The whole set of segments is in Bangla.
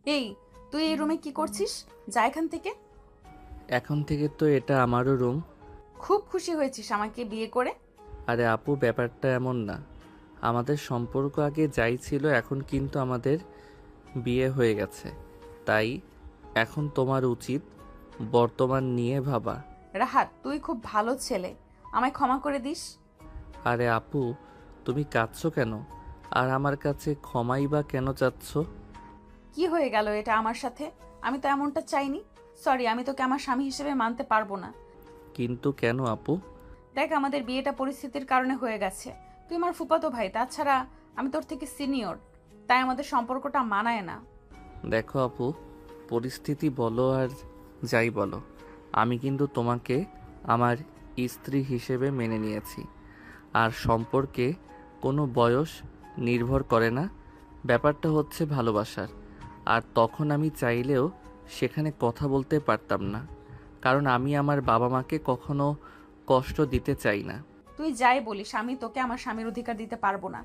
এই, তুই এই রুমে কি করছিস? যা এখান থেকে। এখন থেকে তো এটা আমারও রুম। খুব খুশি হয়েছিস আমাকে বিয়ে করে? আরে আপু, ব্যাপারটা এমন না। আমাদের সম্পর্ক আগে যাই ছিল, এখন কিন্তু আমাদের বিয়ে হয়ে গেছে। তাই এখন তোমার উচিত বর্তমান নিয়ে ভাবা। রাহাত, তুই খুব ভালো ছেলে, আমায় ক্ষমা করে দিস। আরে আপু, তুমি কাঁদছো কেন? আর আমার কাছে ক্ষমাই বা কেন চাচ্ছ? কি হয়ে গেল এটা আমার সাথে? আমি তো এমনটা চাইনি। সরি, আমি তোকে আমার স্বামী হিসেবে মানতে পারবো না। কিন্তু কেন আপু? দেখ, আমাদের বিয়েটা পরিস্থিতির কারণে হয়ে গেছে। তুই আমার ফুফাতো ভাই, তাছাড়া আমি তোর থেকে সিনিয়র। তাই আমাদের সম্পর্কটা মানায় না। দেখো আপু, পরিস্থিতি বলো আর যাই বলো, আমি কিন্তু তোমাকে আমার স্ত্রী হিসেবে মেনে নিয়েছি। আর সম্পর্কে কোনো বয়স নির্ভর করে না। ব্যাপারটা হচ্ছে ভালোবাসার। আর তখন আমি চাইলেও সেখানে কথা বলতে পারতাম না, কারণ আমি আমার বাবা মাকে কখনো কষ্ট দিতে চাই না। তুই যাই বলিস, আমি তোকে আমার স্বামীর অধিকার দিতে পারবো না।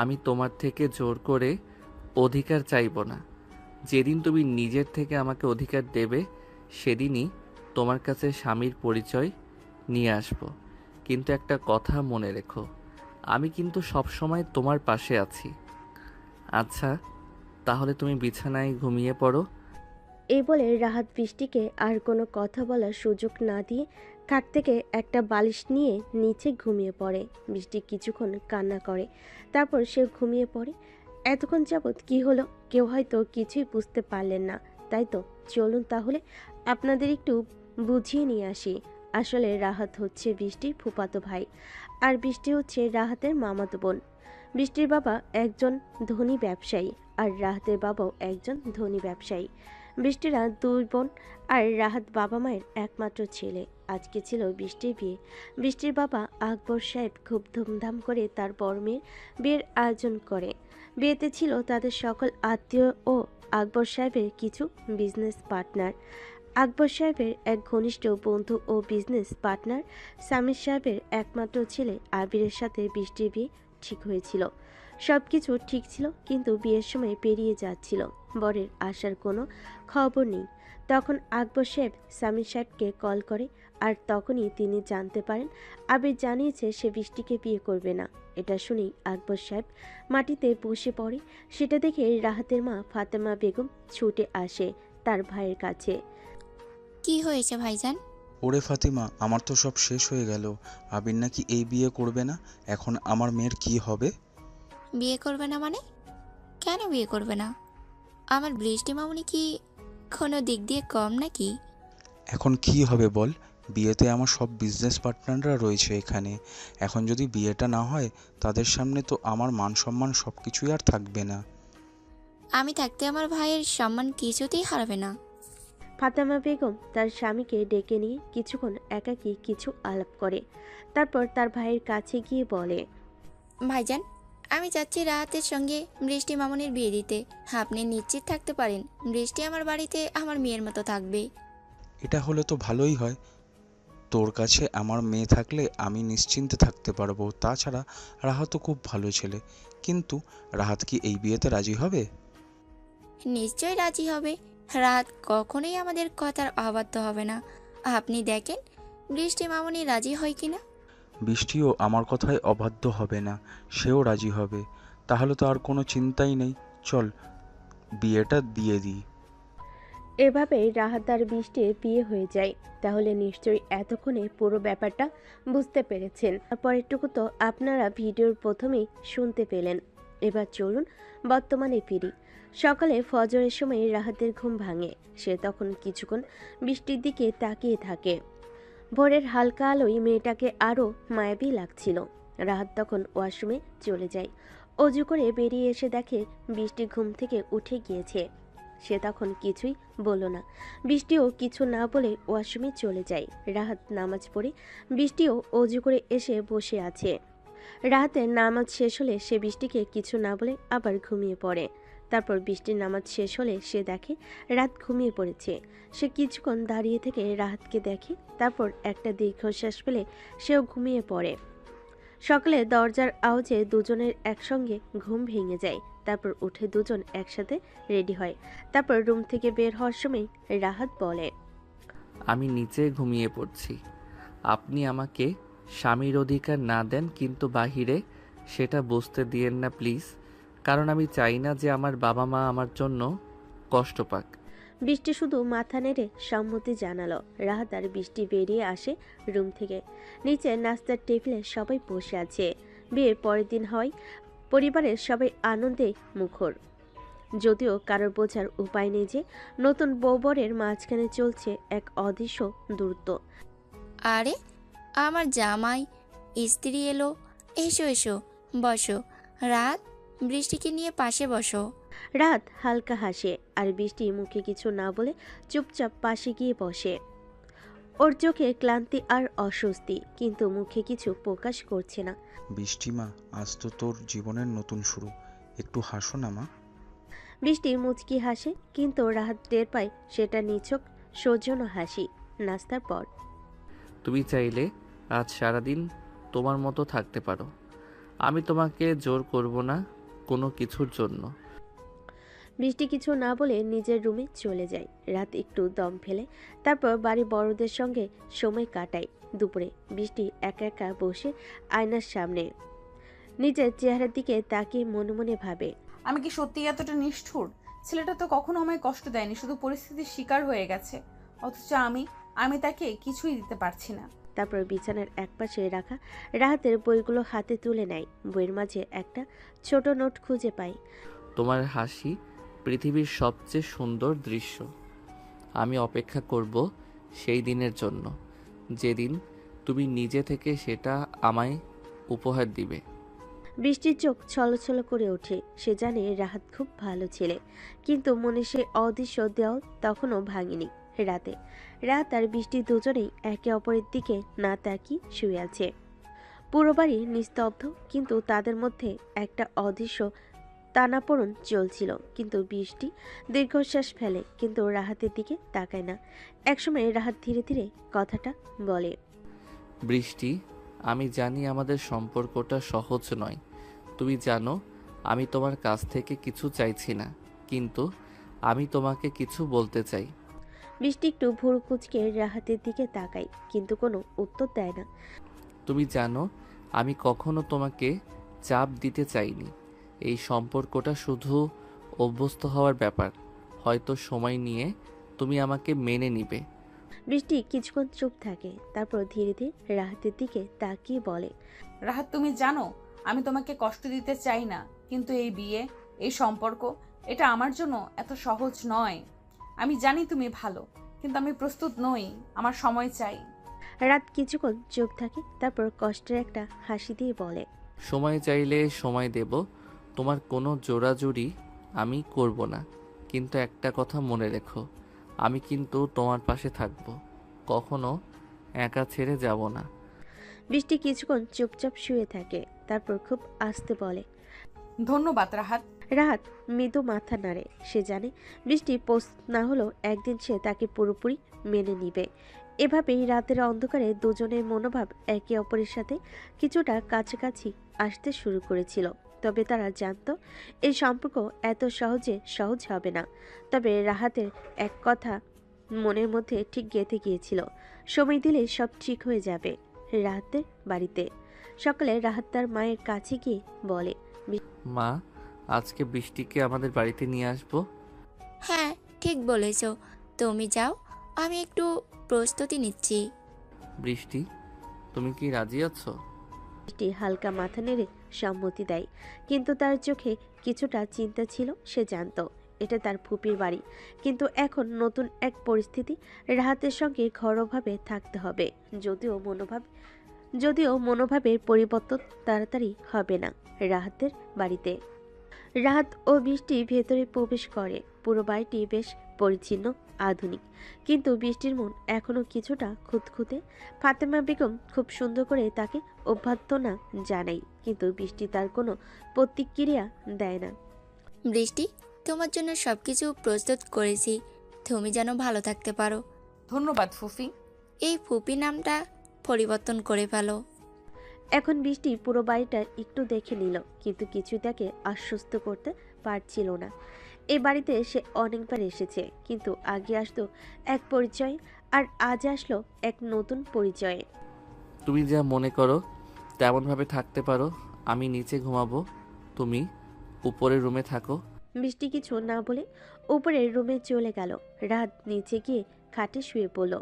আমি তোমার থেকে জোর করে অধিকার চাইব না। যেদিন তুমি নিজের থেকে আমাকে অধিকার দেবে, সেদিনই তোমার কাছে স্বামীর পরিচয় নিয়ে আসব। কিন্তু একটা কথা মনে রেখো, আমি কিন্তু সবসময় তোমার পাশে আছি। আচ্ছা, তাহলে তুমি বিছানায় ঘুমিয়ে পড়ো। এই বলে রাহাত বৃষ্টিকে আর কোনো কথা বলার সুযোগ না দিয়ে খাট থেকে একটা বালিশ নিয়ে নিচে ঘুমিয়ে পড়ে। বৃষ্টি কিছুক্ষণ কান্না করে, তারপর সে ঘুমিয়ে পড়ে। এতক্ষণ যাবৎ কি হলো কেউ হয়তো কিছুই বুঝতে পারলেন না, তাই তো? চলুন তাহলে আপনাদের একটু বুঝিয়ে নিয়ে আসি। আসলে রাহাত হচ্ছে বৃষ্টির ফুফাতো ভাই, আর বৃষ্টি হচ্ছে রাহাতের মামাতো বোন। বৃষ্টির বাবা একজন ধনী ব্যবসায়ী, আর রাহাতের বাবাও একজন ধনী ব্যবসায়ী। বৃষ্টিরা দুই বোন, আর রাহাত বাবা মায়ের একমাত্র ছেলে। আজকে ছিল বৃষ্টির বিয়ে। বৃষ্টির বাবা আকবর সাহেব খুব ধুমধাম করে তার বড় মেয়ের বিয়ের আয়োজন করে। বিয়েতে ছিল তাদের সকল আত্মীয় ও আকবর সাহেবের কিছু বিজনেস পার্টনার। আকবর সাহেবের এক ঘনিষ্ঠ বন্ধু ও বিজনেস পার্টনার সামির সাহেবের একমাত্র ছেলে আবিরের সাথে বৃষ্টির বিয়ে ঠিক হয়েছিল। সবকিছু ঠিক ছিল, কিন্তু বিয়ের সময় পেরিয়ে যাচ্ছিল, বরের আসার কোনো খবর নেই। তখন আকবর সাহেব সামির সাহেবকে কল করে, আর তখনই তিনি জানতে পারেন আবির জানিয়েছে সে বৃষ্টিকে বিয়ে করবে না। এটা শুনেই আকবর সাহেব মাটিতে বসে পড়ে। সেটা দেখে রাহাতের মা ফাতেমা বেগম ছুটে আসে তার ভাইয়ের কাছে। কি হয়েছে ভাইজান? ওরে ফাতিমা, আমার তো সব শেষ হয়ে গেল। আবির নাকি এই বিয়ে করবে না। এখন আমার মেয়ের কি হবে? বিয়ে করবে না মানে? কেন বিয়ে করবে না? আমার বৃষ্টি মামুনি কি কোনো দিক দিয়ে কম নাকি? এখন কি হবে বল? বিয়েতে আমার সব বিজনেস পার্টনাররা রয়েছে এখানে। এখন যদি বিয়েটা না হয়, তাদের সামনে তো আমার মান সম্মান সব কিছুই আর থাকবে না। আমি থাকতে আমার ভাইয়ের সম্মান কিছুতেই হারাবে না। ফাতেমা বেগম তার স্বামীকে ডেকে নিয়ে কিছুক্ষণ একাকী কিছু আলাপ করে, তারপর তার ভাইয়ের কাছে গিয়ে বলে, ভাইজান, আমি চাচ্ছি রাহাতের সঙ্গে বৃষ্টি মামুনির বিয়ে দিতে। আপনি নিশ্চিত থাকতে পারেন বৃষ্টি আমার বাড়িতে আমার মেয়ের মতো থাকবে। এটা হলে তো ভালোই হয়। তোর কাছে আমার মেয়ে থাকলে আমি নিশ্চিন্তে থাকতে পারবো। তাছাড়া রাহাতও খুব ভালো ছেলে। কিন্তু রাহাত কি এই বিয়েতে রাজি হবে? নিশ্চয়ই রাজি হবে। রাহাত কখনোই আমাদের কথার অবাধ্য হবে না। আপনি দেখেন বৃষ্টি মামুনি রাজি হয় কিনা। বৃষ্টিও আমার কথায় অবাধ্য হবে না, সেও রাজি হবে। তাহলে তো আর কোনো চিন্তাই নেই। চল, বিয়েটা দিয়ে দিই। এভাবেই রাহাত আর বৃষ্টির বিয়ে হয়ে যায়। তাহলে নিশ্চয়ই এতক্ষণে পুরো ব্যাপারটা বুঝতে পেরেছেন। পরেরটুকু তো আপনারা ভিডিওর প্রথমেই শুনতে পেলেন। এবার চলুন বর্তমানে ফিরি। সকালে ফজরের সময় রাহাতের ঘুম ভাঙে। সে তখন কিছুক্ষণ বৃষ্টির দিকে তাকিয়ে থাকে। ভোরের হালকা আলোয় মেয়েটাকে আরও মায়াবী লাগছিল। রাহাত তখন ওয়াশরুমে চলে যায়। অজু করে বেরিয়ে এসে দেখে বৃষ্টি ঘুম থেকে উঠে গিয়েছে। সে তখন কিছুই বলল না। বৃষ্টিও কিছু না বলে ওয়াশরুমে চলে যায়। রাহাত নামাজ পড়ে বৃষ্টিও অজু করে এসে বসে আছে। রাহাতের নামাজ শেষ হলে সে বৃষ্টিকে কিছু না বলে আবার ঘুমিয়ে পড়ে। তারপর বৃষ্টির নামাজ শেষ হলে সে দেখে রাত ঘুমিয়ে পড়েছে। সে কিছুক্ষণ দাঁড়িয়ে থেকে রাহাতকে দেখে, তারপর একটা দীর্ঘশ্বাস ফেলে সেও ঘুমিয়ে পড়ে। সকালে দরজার আওয়াজে দুজনের একসঙ্গে ঘুম ভেঙে যায়। তারপর উঠে দুজন একসাথে রেডি হয়। তারপর রুম থেকে বের হওয়ার সময় রাহাত বলে, আমি নিচে ঘুমিয়ে পড়ছি। আপনি আমাকে স্বামীর অধিকার না দেন কিন্তু বাহিরে সেটা বুঝতে দিয়েন না প্লিজ, কারণ আমি চাই না যে আমার বাবা মা আমার জন্য কষ্ট পাক। বৃষ্টি শুধু মাথা নেড়ে সম্মতি জানালো। রাহাত আর বৃষ্টি বেরিয়ে আসে রুম থেকে। নিচে নাস্তার টেবিলে সবাই বসে আছে। বিয়ের পরের দিন হয়, পরিবারের সবাই আনন্দে মুখর। যদিও কারোর বোঝার উপায় নেই যে নতুন বউবরের মাঝখানে চলছে এক অদৃশ্য দূরত্ব। আরে আমার জামাই স্ত্রী এলো, এসো এসো বসো। রাত, বৃষ্টিকে নিয়ে পাশে বসো। রাত হালকা হাসে আর বৃষ্টি মুখে কিছু না বলে চুপচাপ পাশে গিয়ে বসে। ওর চোখে ক্লান্তি আর অস্বস্তি, কিন্তু মুখে কিছু প্রকাশ করছে না। বৃষ্টিমা, আজ তো তোর জীবনের নতুন শুরু, একটু হাসো না মা। বৃষ্টি মুচকি হাসে, কিন্তু রাহাত টের পায় সেটা নিছক সৌজন্য হাসি। নাস্তার পর তুমি চাইলে আজ সারাদিন তোমার মতো থাকতে পারো, আমি তোমাকে জোর করব না কোনো কিছুর জন্য। বৃষ্টি কিছু না বলে নিজের রুমে চলে যায়। রাত একটু দম ফেলে, তারপর বাড়ি বড়দের সঙ্গে সময় কাটায়। দুপুরে বৃষ্টি একা একা বসে আয়নার সামনে নিজের চেহারার দিকে তাকিয়ে মনে মনে ভাবে, আমি কি সত্যি এতটা নিষ্ঠুর? ছেলেটা তো কখনো আমায় কষ্ট দেয়নি, শুধু পরিস্থিতির শিকার হয়ে গেছে। অথচ আমি তাকে কিছুই দিতে পারছি না। তারপর বিছানার একপাশে রাখা রাহাতের বইগুলো হাতে তুলে নেয়। বইয়ের মাঝে একটা ছোট নোট খুঁজে পায়। তোমার হাসি পৃথিবীর সবচেয়ে সুন্দর দৃশ্য। আমি অপেক্ষা করব সেই দিনের জন্য যেদিন তুমি নিজে থেকে সেটা আমায় উপহার দিবে। বৃষ্টির চোখ ছলছল করে ওঠে। সে জানে রাহাত খুব ভালো ছেলে, কিন্তু মনে সে অদৃশ্য দেওয়াল তখনও ভাঙেনি। রাতে রাত আর বৃষ্টি দুজনেই একে অপরের দিকে না তাকিয়ে শুয়ে আছে। পুরো বাড়ি নিস্তব্ধ, কিন্তু তাদের মধ্যে একটা অদৃশ্য টানাপোড়েন চলছিল। কিন্তু বৃষ্টি দীর্ঘশ্বাস ফেলে, কিন্তু রাহাতের দিকে তাকায় না। একসময় রাহাত ধীরে ধীরে কথাটা বলে, বৃষ্টি, আমি জানি আমাদের সম্পর্কটা সহজ নয়। তুমি জানো আমি তোমার কাছ থেকে কিছু চাইছি না, কিন্তু আমি তোমাকে কিছু বলতে চাই। বৃষ্টি একটু ভুরু কুঁচকে রাহাতের দিকে তাকায়, কিন্তু কোনো উত্তর দেয় না। তুমি জানো আমি কখনো তোমাকে চাপ দিতে চাইনি। এই সম্পর্কটা শুধু অভ্যস্ত হওয়ার ব্যাপার। হয়তো সময় নিয়ে তুমি আমাকে মেনে নিবে। বৃষ্টি কিছুক্ষণ চুপ থাকে, তারপর ধীরে ধীরে রাহাতের দিকে তাকিয়ে বলে, রাহাত, তুমি জানো আমি তোমাকে কষ্ট দিতে চাই না, কিন্তু এই বিয়ে, এই সম্পর্ক, এটা আমার জন্য এত সহজ নয়। আমি জানি তুমি ভালো, কিন্তু আমি প্রস্তুত নই। আমার সময় চাই। রাত কিছুক্ষণ চুপ থাকে, তারপর কষ্টের একটা হাসি দিয়ে বলে, সময় চাইলে সময় দেব, তোমার কোনো জোরাজুরি আমি করব না। কিন্তু একটা কথা মনে রেখো, আমি কিন্তু তোমার পাশে থাকবো, কখনো একা ছেড়ে যাব না। বৃষ্টি কিছুক্ষণ চুপচাপ শুয়ে থাকে, তারপর খুব আস্তে বলে, ধন্যবাদ রাহাত। রাহাত মৃদু মাথা নাড়ে। সে জানে বৃষ্টি পোস্ট না হলেও একদিন সে তাকে পুরোপুরি মেনে নিবে। এভাবেই রাতের অন্ধকারে দুজনের মনোভাব একে অপরের সাথে কিছুটা কাছাকাছি আসতে শুরু করেছিল। তবে তারা জানতো এই সম্পর্ক এত সহজে সহজ হবে না। তবে রাহাতের এক কথা মনের মধ্যে ঠিক গেঁথে গিয়েছিল, সময় দিলে সব ঠিক হয়ে যাবে। রাহাতের বাড়িতে সকালে রাহাত তার মায়ের কাছে গিয়ে বলে, মা, আজকে বৃষ্টিকে আমাদের বাড়িতে নিয়ে আসবো। হ্যাঁ, ঠিক বলেছ। তুমি যাও, আমি একটু প্রস্তুতি নিচ্ছি। বৃষ্টি, তুমি কি রাজি আছো? বৃষ্টি হালকা মাথা নেড়ে সম্মতি দেয়, কিন্তু তার চোখে কিছুটা চিন্তা ছিল। সে জানতো এটা তার ফুপির বাড়ি, কিন্তু এখন নতুন এক পরিস্থিতি। রাহাতের সঙ্গে ঘরোয়াভাবে থাকতে হবে, যদিও মনোভাবের পরিবর্তন তাড়াতাড়ি হবে না। রাহাতের বাড়িতে রাহাত ও বৃষ্টি ভেতরে প্রবেশ করে। পুরো বাড়িটি বেশ পরিচ্ছন্ন, আধুনিক, কিন্তু বৃষ্টির মন এখনো কিছুটা খুঁতখুঁতে। ফাতেমা বেগম খুব সুন্দর করে তাকে অভ্যর্থনা জানায়, কিন্তু বৃষ্টি তার কোনো প্রতিক্রিয়া দেয় না। বৃষ্টি, তোমার জন্য সবকিছু প্রস্তুত করেছি, তুমি যেন ভালো থাকতে পারো। ধন্যবাদ ফুফি। এই ফুপি নামটা পরিবর্তন করে ফেলো। এখন বৃষ্টি পুরো বাড়িটা একটু দেখে নিল, কিন্তু কিছু তাকে আশ্বস্ত করতে পারছিল না। এই বাড়িতে সে অনেকবার এসেছে, কিন্তু আগে আসতো এক পরিচয়, আর আজ আসলো এক নতুন পরিচয়ে। তুমি যা মনে করো তেমনভাবে থাকতে পারো। আমি নিচে ঘুমাবো, তুমি উপরের রুমে থাকো। বৃষ্টি কিছু না বলে উপরের রুমে চলে গেল। রাত নিচে গিয়ে খাটে শুয়ে পড়ল,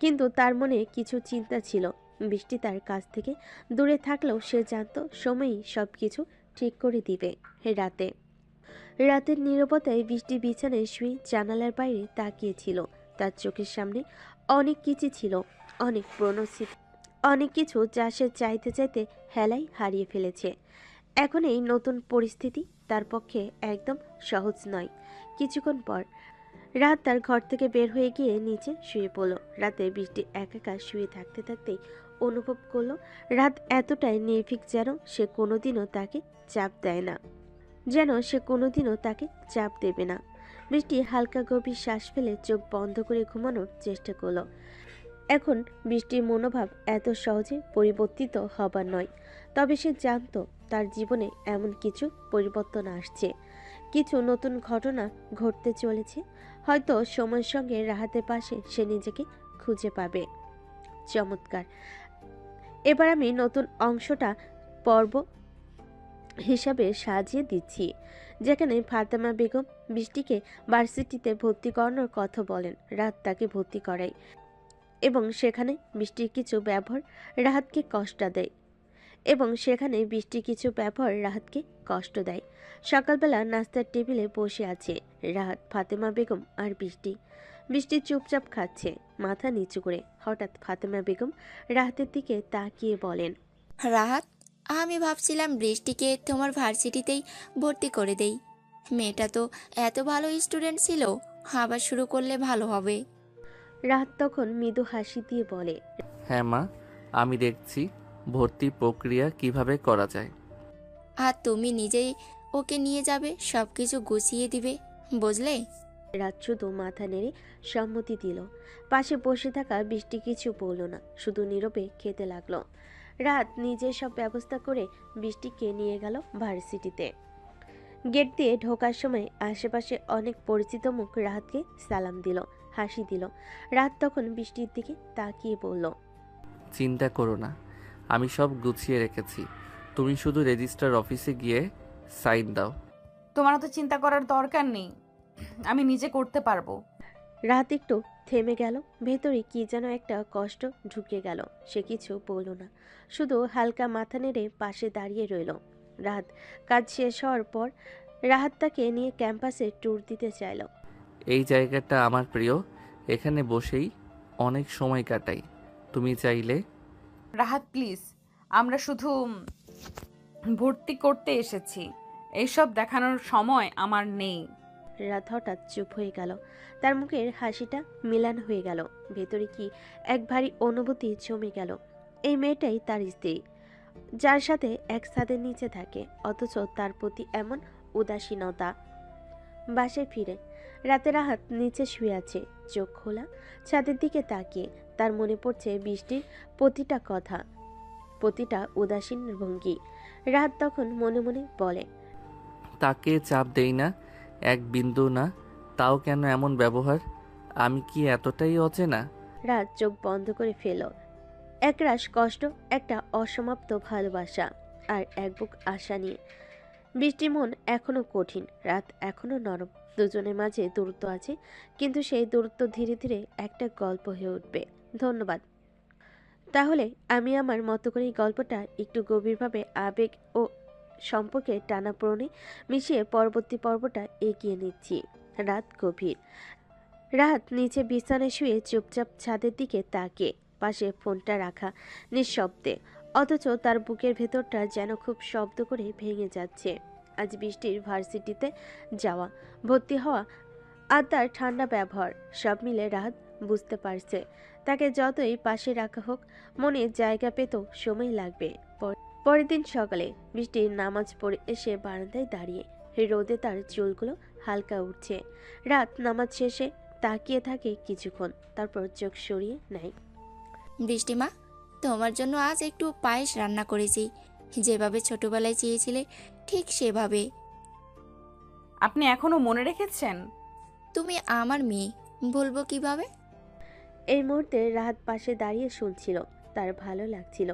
কিন্তু তার মনে কিছু চিন্তা ছিল। বৃষ্টি তার কাছ থেকে দূরে থাকলেও সে জানতো সময়ই সব কিছু ঠিক করে দিবে। রাতে রাতের নীরবতায় বৃষ্টি বিছানায় শুয়ে জানালার বাইরে তাকিয়েছিল। তার চোখের সামনে অনেক কিছু ছিল, অনেক পুরনো স্মৃতি, অনেক কিছু যা সে চাইতে চাইতে হেলাই হারিয়ে ফেলেছে। এখন এই নতুন পরিস্থিতি তার পক্ষে একদম সহজ নয়। কিছুক্ষণ পর রাত তার ঘর থেকে বের হয়ে গিয়ে নিচে শুয়ে পড়ল। রাতে বৃষ্টি একা একা শুয়ে থাকতে থাকতেই অনুভব করলো রাত এতটাই নির্ভীক সে কোনোদিনও তাকে চাপ দেয় না, যেন সে কোনোদিনও তাকে চাপ দেবে না। বৃষ্টি হালকা গভীর শ্বাস ফেলে চোখ বন্ধ করে ঘুমানোর চেষ্টা করলো। এখন বৃষ্টির মনোভাব এত সহজে পরিবর্তিত হবার নয়, তবে সে জানতো তার জীবনে এমন কিছু পরিবর্তন আসছে, কিছু নতুন ঘটনা ঘটতে চলেছে। হয়তো সময়ের সঙ্গে রাহাতের পাশে সে নিজেকে খুঁজে পাবে। চমৎকার। এবার আমি নতুন অংশটা পর্ব হিসাবে সাজিয়ে দিচ্ছি, যেখানে ফাতেমা বেগম বৃষ্টিকে ভার্সিটিতে ভর্তি করানোর কথা বলেন। রাত তাকে ভর্তি করায় এবং সেখানে বৃষ্টির কিছু ব্যবহার রাহাতকে কষ্ট দেয়। সকালবেলা নাস্তার টেবিলে বসে আছে রাহাত, ফাতেমা বেগম আর বৃষ্টি চুপচাপ খাচ্ছে, মাথা নিচু করে। হঠাৎ ফাতেমা বেগম রাহাতের দিকে তাকিয়ে বলেন, রাহাত, আমি ভাবছিলাম বৃষ্টিকে তোমার ভার্সিটিতেই ভর্তি করে দেই। মেয়েটা তো এত ভালো স্টুডেন্ট ছিল, আবার শুরু করলে ভালো হবে। রাহাত তখন মৃদু হাসি দিয়ে বলে, হ্যাঁ মা, আমি দেখছি ভর্তি প্রক্রিয়া কিভাবে করা যায়। আর তুমি নিজেই ওকে নিয়ে যাবে, সব কিছু গুছিয়ে দিবে, বুঝলে? রাত শুধু মাথা নেড়ে সম্মতি দিল। পাশে বসে থাকা বৃষ্টি কিছু বলল না, শুধু নীরবে খেতে লাগলো। রাত নিজের সব ব্যবস্থা করে বৃষ্টিকে নিয়ে গেল ভার্সিটিতে। গেট দিয়ে ঢোকার সময় আশেপাশে অনেক পরিচিত মুখ রাহাতকে সালাম দিল, হাসি দিল। রাত তখন বৃষ্টির দিকে তাকিয়ে বলল, চিন্তা করো না, আমি সব গুছিয়ে রেখেছি। তুমি শুধু রেজিস্ট্রার অফিসে গিয়ে সাইন দাও। তোমার তো চিন্তা করার দরকার নেই, আমি নিজে করতে পারবো। রাত একটু থেমে গেল। ভেতরে কি যেন একটা কষ্ট ঢুকে গেল। সে কিছু বলল না, শুধু হালকা মাথা নেড়ে পাশে দাঁড়িয়ে রইল। রাত কাজ শেষ হওয়ার পর রাহাত তাকে নিয়ে ক্যাম্পাসে ট্যুর দিতে চাইল। এই জায়গাটা আমার প্রিয়, এখানে বসেই অনেক সময় কাটাই। তুমি চাইলে। রাহাত প্লিজ, আমরা শুধু ভর্তি করতে এসেছি, এইসব দেখানোর সময় আমার নেই। রাত হঠাৎ চুপ হয়ে গেল। তার মুখের হাসিটা মিলান হয়ে গেল। ভেতরে কি এক ভারী অনুভূতি জমে গেল। এই মেয়েটাই তার স্ত্রী, যার সাথে এক ছাদের নিচে থাকে, অথচ তার প্রতি এমন উদাসীনতা। বাসায় ফিরে রাতে রাহাত নিচে শুয়ে আছে, চোখ খোলা, ছাদের দিকে তাকিয়ে। তার মনে পড়ছে বৃষ্টির প্রতিটা কথা, প্রতিটা উদাসীন ভঙ্গি। রাহাত তখন মনে মনে বলে, তাকে চাপ দেই না, এক বিন্দু না, তাও কেন এমন ব্যবহার? আমি কি এতটাই অচেনা? রাত চোখ বন্ধ করে ফেল। একরাশ কষ্ট, একটা অসমাপ্ত ভালোবাসা, আর এক বুক আশা নিয়ে। বৃষ্টির মন এখনো কঠিন, রাত এখনো নরম। দুজনের মাঝে দূরত্ব আছে, কিন্তু সেই দূরত্ব ধীরে ধীরে একটা গল্প হয়ে উঠবে। ধন্যবাদ। তাহলে আমি আমার মতো করে এই গল্পটা একটু গভীরভাবে আবেগ ও সম্পর্কের টানাপোড়েনে মিশিয়ে পরবর্তী পর্বটা এগিয়ে নিচ্ছি। রাত গভীর। রাত নিচে বিছানায় শুয়ে চুপচাপ ছাদের দিকে তাকিয়ে, পাশে ফোনটা রাখা নিঃশব্দে, অথচ তার বুকের ভেতরটা যেন খুব শব্দ করে ভেঙে যাচ্ছে। আজ বৃষ্টির ভার্সিটিতে যাওয়া, ভর্তি হওয়া আর তার ঠান্ডা ব্যবহার, সব মিলে রাত বুঝতে পারছে তাকে যতই পাশে রাখা হোক, মনে জায়গা পেত সময় লাগবে। পরের দিন সকালে বৃষ্টির নামাজ পড়ে এসে বারান্দায় দাঁড়িয়ে, রোদে তার চুলগুলো হালকা উঠছে। রাত নামাজ শেষে তাকিয়ে থাকে কিছুক্ষণ, তারপর চোখ সরিয়ে নেয়। বৃষ্টিমা, তোমার জন্য আজ একটু পায়েস রান্না করেছি, যেভাবে ছোটবেলায় চেয়েছিলে ঠিক সেভাবে। আপনি এখনো মনে রেখেছেন? তুমি আমার মেয়ে, বলবো কিভাবে? এই মুহূর্তে রাহাত পাশে দাঁড়িয়ে শুনছিল। তার ভালো লাগছিল,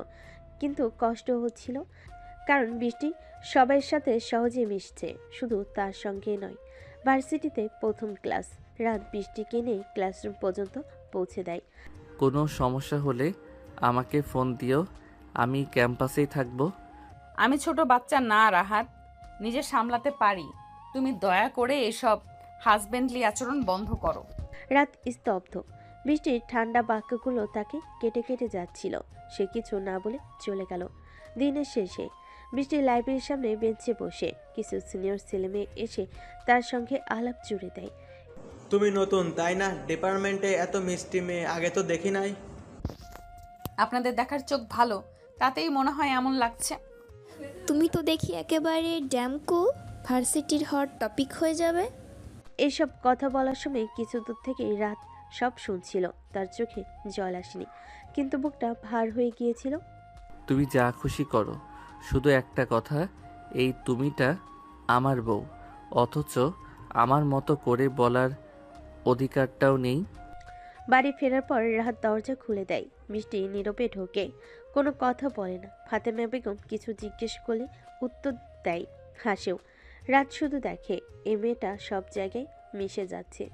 কিন্তু কষ্ট হচ্ছিল, কারণ বৃষ্টি সবার সাথে সহজে মিশছে, শুধু তার সঙ্গে নয়। ভার্সিটিতে প্রথম ক্লাস। রাত বৃষ্টিকে নিয়ে ক্লাসরুম পর্যন্ত পৌঁছে দেয়। কোনো সমস্যা হলে আমাকে ফোন দিও, আমি ক্যাম্পাসেই থাকবো। আমি ছোট বাচ্চা না রাহাত, নিজে সামলাতে পারি। তুমি দয়া করে এসব হাজবেন্ডলি আচরণ বন্ধ করো। রাত স্তব্ধ। বৃষ্টির ঠান্ডা বাক্যগুলো তাকে কেটে কেটে যাচ্ছিল। সে কিছু না বলে চলে গেল। দিনের শেষে বৃষ্টি লাইব্রেরির সামনে বেঞ্চে বসে। কিছু সিনিয়র ছেলেমেয়ে এসে তার সঙ্গে আলাপ জুড়ে দেয়। তুমি নতুন তাই না? ডিপার্টমেন্টে এত মিষ্টি মেয়ে আগে তো দেখি নাই। আপনাদের দেখার চোখ ভালো, তাতেই মনে হয় এমন লাগছে। তুমি তো দেখি একেবারে ড্যামকো, ভার্সিটির হট টপিক হয়ে যাবে। এইসব কথা বলার সময় কিছু দূর থেকে রাত সব শুনছিল। তার চোখে জল আসেনি, কিন্তু বুকটা ভার হয়ে গিয়েছিল। তুমি যা খুশি করো, শুধু একটা কথা, এই তুমিটা আমার বউ, অথচ আমার মতো করে বলার অধিকারটাও নেই। বাড়ি ফেরার পর রাহাত দরজা খুলে দেয়। বৃষ্টি নীরবে ঢোকে, কোনো কথা বলে না। ফাতেমা বেগম কিছু জিজ্ঞেস করলে উত্তর দেয়, হাসেও। রাত শুধু দেখে এই মেয়েটা সব জায়গায় মিশে যাচ্ছে,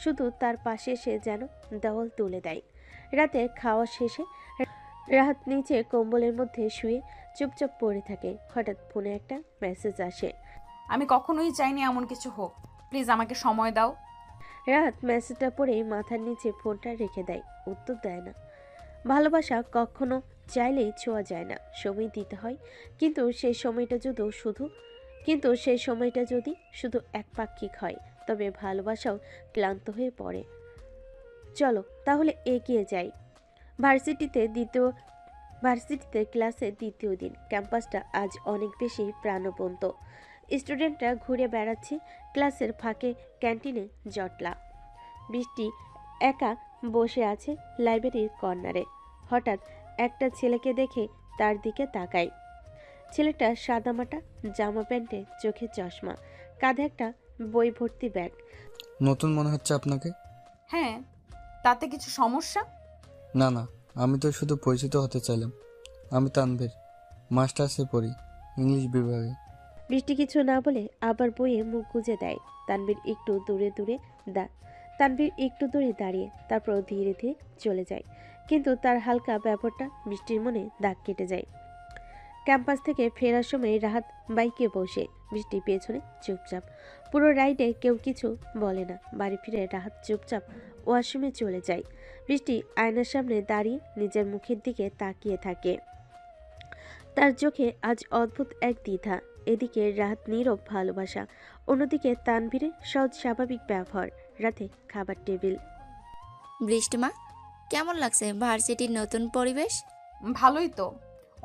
শুধু তার পাশে এসে যেন দেওয়াল তুলে দেয়। রাতে খাওয়া শেষে রাহাত নিচে কম্বলের মধ্যে শুয়ে চুপচাপ পড়ে থাকে। হঠাৎ ফোনে একটা মেসেজ আসে। আমি কখনোই চাইনি এমন কিছু হোক, প্লিজ আমাকে সময় দাও। রাহাত মেসেজটা পড়েই মাথার নিচে ফোনটা রেখে দেয়, উত্তর দেয় না। ভালোবাসা কখনো চাইলেই ছোঁয়া যায় না, সময় দিতে হয়। কিন্তু সেই সময়টা যদি শুধু একপাক্ষিক হয়, তবে ভালোবাসাও ক্লান্ত হয়ে পড়ে। চলো তাহলে এগিয়ে যাই। ভার্সিটিতে ক্লাসের দ্বিতীয় দিন। ক্যাম্পাসটা আজ অনেক বেশি প্রাণবন্ত। স্টুডেন্টরা ঘুরে বেড়াচ্ছে। ক্লাসের ফাঁকে ক্যান্টিনে জটলা। বৃষ্টি একা বসে আছে লাইব্রেরির কর্নারে। হঠাৎ একটা ছেলেকে দেখে তার দিকে তাকায়। ছেলেটা সাদামাটা জামা প্যান্টে, চোখে চশমা, কাঁধে একটা বই ভর্তি ব্যাগ। নতুন মনে হচ্ছে আপনাকে। হ্যাঁ, তাতে কিছু সমস্যা? না না, আমি তো শুধু পরিচিত হতে চাইলাম। আমি তানভীর, মাস্টার্সে পড়ি, ইংলিশ বিভাগে। বৃষ্টি কিছু না বলে আবার বইয়ে মুখ গুজে দেয়। তানভীর একটু দূরে দাঁড়িয়ে, তারপর ধীরে ধীরে চলে যায়। কিন্তু তার হালকা ব্যাপারটা বৃষ্টির মনে দাগ কেটে যায়। ক্যাম্পাস থেকে ফেরার সময় রাহাত বাইকে বসে, বৃষ্টি পেছনে চুপচাপ। পুরো রাইডে কেউ কিছু বলে না। বাড়ি ফিরে রাহাত চুপচাপ ওয়াশরুমে চলে যায়। বৃষ্টি আয়নার সামনে দাঁড়িয়ে নিজের মুখের দিকে তাকিয়ে থাকে। তার চোখে আজ অদ্ভুত এক দ্বিধা। এদিকে রাহাত নীরব ভালোবাসা, অন্যদিকে তানভীরের সহজ স্বাভাবিক ব্যবহার। রাতে খাবার টেবিল। বৃষ্টিমা, কেমন লাগছে ভার্সিটির নতুন পরিবেশ? ভালোই তো,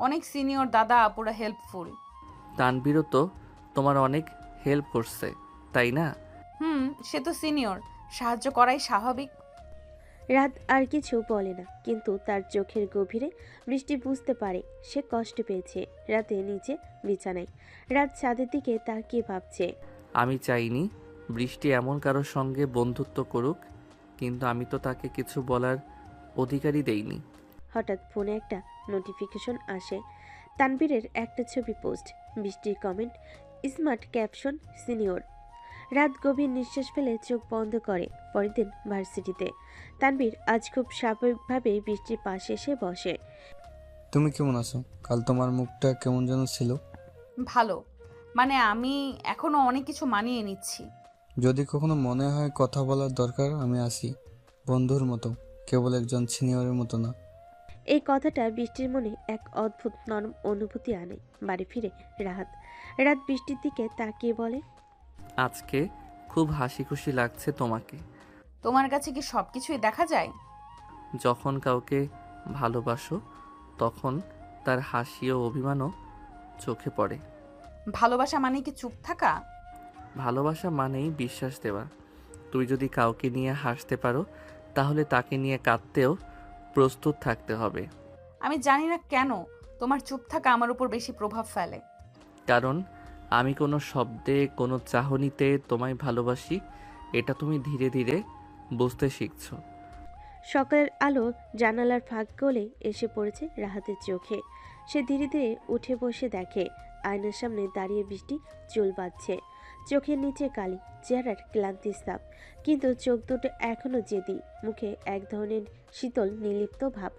অনেক সিনিয়র দাদা আপুরা হেল্পফুল। তানবীরও তো তোমার অনেক হেল্প করছে, তাই না? সে তো সিনিয়র, সাহায্য করাই স্বাভাবিক। রাত আর কিছু বলে না, কিন্তু তার চোখের গভীরে বৃষ্টি বুঝতে পারে সে কষ্ট পেয়েছে। রাতে নিচে বিছানায় রাত ছাদের দিকে তাকিয়ে ভাবছে। আমি চাইনি বৃষ্টি এমন কারোর সঙ্গে বন্ধুত্ব করুক, কিন্তু আমি তো তাকে কিছু বলার অধিকারই দেইনি। হঠাৎ ফোনে একটা নোটিফিকেশন আসে। তানবীরের একটা ছবি পোস্ট, বৃষ্টির কমেন্ট, স্মার্ট ক্যাপশন, সিনিয়র। রাত গভীর নিঃশ্বাস ফেলে চোখ বন্ধ করে। পরের দিন ভার্সিটিতে তানবীর আজ খুব স্বাভাবিকভাবে বৃষ্টির পাশে এসে বসে। তুমি কেমন আছো? কাল তোমার মুখটা কেমন যেন ছিল। ভালো, মানে আমি এখনো অনেক কিছু মানিয়ে নিচ্ছি। যদি কখনো মনে হয় কথা বলার দরকার, আমি আসি, বন্ধুর মতো, কেবল একজন সিনিয়রের মতো না। এই কথাটা বৃষ্টির মনে এক অদ্ভুত নরম অনুভূতি আনে। বাড়ি ফিরে রাত বৃষ্টির দিকে তাকিয়ে বলে, আজকে খুব হাসি খুশি লাগছে তোমাকে। তোমার কাছে কি সব কিছুই দেখা যায়? যখন কাউকে ভালোবাসো তখন তার হাসি ও অভিমানও চোখে পড়ে। ভালোবাসা মানে কি চুপ থাকা? ভালোবাসা মানেই বিশ্বাস দেওয়া। তুই যদি কাউকে নিয়ে হাসতে পারো, তাহলে তাকে নিয়ে কাঁদতেও প্রস্তুত থাকতে হবে। আমি জানি না কেন তোমার চুপ থাকা আমার উপর বেশি প্রভাব ফেলে। কারণ আমি কোনো শব্দে, কোনো চাহনিতে তোমায় ভালোবাসি, এটা তুমি ধীরে ধীরে বুঝতে শিখছো। সকালের আলো জানালার ফাঁক গলে এসে পড়েছে রাহাতের চোখে। সে ধীরে ধীরে উঠে বসে দেখে আয়নার সামনে দাঁড়িয়ে বৃষ্টি চুল বাঁধছে। চোখের নিচে কালি, চেহারার ক্লান্তি ছাপ, কিন্তু চোখ দুটো এখনো জেদি, মুখে এক ধরনের শীতল নির্লিপ্ত ভাব।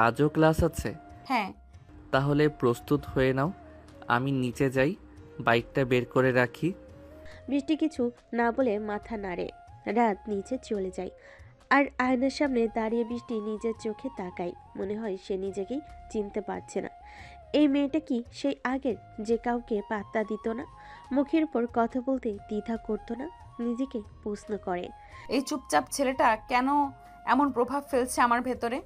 আজও ক্লাস আছে? হ্যাঁ। তাহলে প্রস্তুত হয়ে নাও, আমি নিচে যাই, বাইকটা বের করে রাখি। বৃষ্টি কিছু না বলে মাথা নাড়ে। রাত নিচে চলে যায় আর আয়নার সামনে দাঁড়িয়ে বৃষ্টি নিজের চোখে তাকায়। মনে হয় সে নিজেকেই চিনতে পারছে না। এই মেয়েটা কি সেই আগের, যে কাউকে পাত্তা দিত না, মুখের উপর কথা বলতে দ্বিধা করতো না? নিজেকে প্রশ্ন করে। এই চুপচাপ ছেলেটা কেন এমন প্রভাব ফেলছে আমার ভেতরে?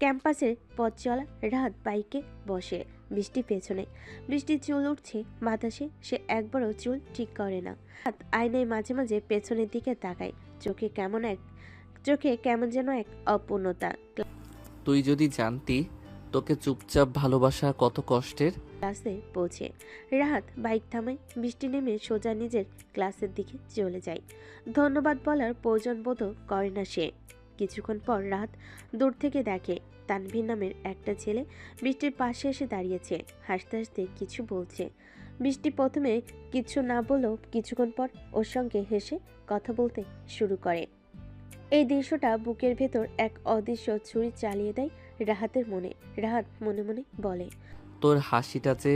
ক্যাম্পাসের পথ চলা, রাত বাইকে বসে, বৃষ্টি পেছনে। বৃষ্টির চুল উঠছে বাতাসে, সে একবারও চুল ঠিক করে না। রাত আয়নায় মাঝে মাঝে পেছনের দিকে তাকায়, চোখে কেমন যেন এক অপূর্ণতা। তুই যদি জানতি তোকে চুপচাপ ভালোবাসা কত কষ্টের। ক্লাসে পৌঁছে রাহাত বাইক থামায়, বৃষ্টি নেমে সোজা নিজের ক্লাসের দিকে চলে যায়। ধন্যবাদ বলার প্রয়োজন বোধ করে না সে। কিছুক্ষণ পর রাহাত দূর থেকে দেখে তানভীর নামের একটা ছেলে বৃষ্টির পাশে এসে দাঁড়িয়েছে, হাসতে হাসতে কিছু বলছে। বৃষ্টি প্রথমে কিছু না বলেও কিছুক্ষণ পর ওর সঙ্গে হেসে কথা বলতে শুরু করে। এই দৃশ্যটা বুকের ভেতর এক অদৃশ্য ছুরি চালিয়ে দেয় রাহাতের মনে। রাহাত মনে মনে বলে, তোর হাসিটা যে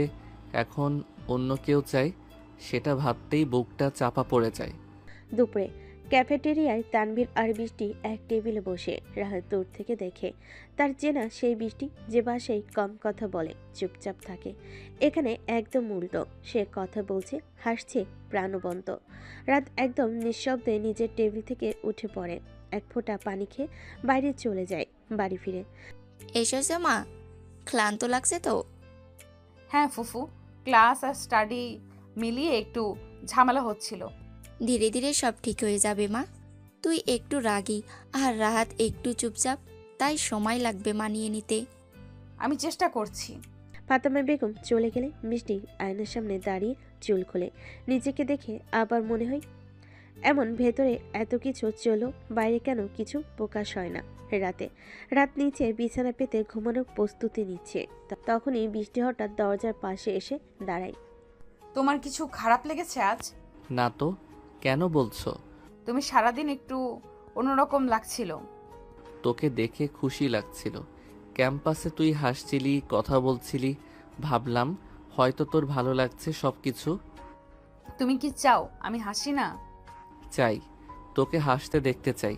এখন অন্য কেউ চায়, সেটা ভাবতেই বুকটা চাপা পড়ে যায়। দুপুরে ক্যাফেটেরিয়ায় তানভীর আর বৃষ্টি এক টেবিলে বসে। রাহাত দূর থেকে দেখে তার চেনা সেই বৃষ্টি, যে বাসায় কম কথা বলে, চুপচাপ থাকে। এখানে একদম উল্টো, সে কথা বলছে, হাসছে প্রাণবন্ত। রাত একদম নিঃশব্দে নিজের টেবিল থেকে উঠে পড়ে, এক ফোঁটা পানি খেয়ে বাইরে চলে যায়। বাড়ি ফিরে এসেছো মা? ক্লান্ত লাগছে তো? হ্যাঁ ফুফু, ক্লাস আর স্টাডি মিলিয়ে একটু ঝামেলা হচ্ছিল। ধীরে ধীরে সব ঠিক হয়ে যাবে মা। তুই একটু রাগী আর রাহাত একটু চুপচাপ, তাই সময় লাগবে মানিয়ে নিতে। আমি চেষ্টা করছি। ফাতেমা বেগম চলে গেলে বৃষ্টি আয়নার সামনে দাঁড়িয়ে চুল খোলে। নিজেকে দেখে আবার মনে হয়, এমন ভেতরে এত কিছু চলো, বাইরে কেন কিছু প্রকাশ হয় না। রাত নিচে বিছানা পেতে ঘুমানোর প্রস্তুতি নিচ্ছে, তখনই বৃষ্টি হঠাৎ দরজার পাশে এসে দাঁড়ায়। তোমার কিছু খারাপ লেগেছে আজ? না তো, কেন বলছো? তুমি সারাদিন একটু অন্যরকম লাগছিল। তোকে দেখে খুশি লাগছিল। ক্যাম্পাসে তুই হাসছিলি, কথা বলছিলি, ভাবলাম হয়তো তোর ভালো লাগছে সব কিছু। তুমি কি চাও আমি হাসি না? চাই, তোকে হাসতে দেখতে চাই,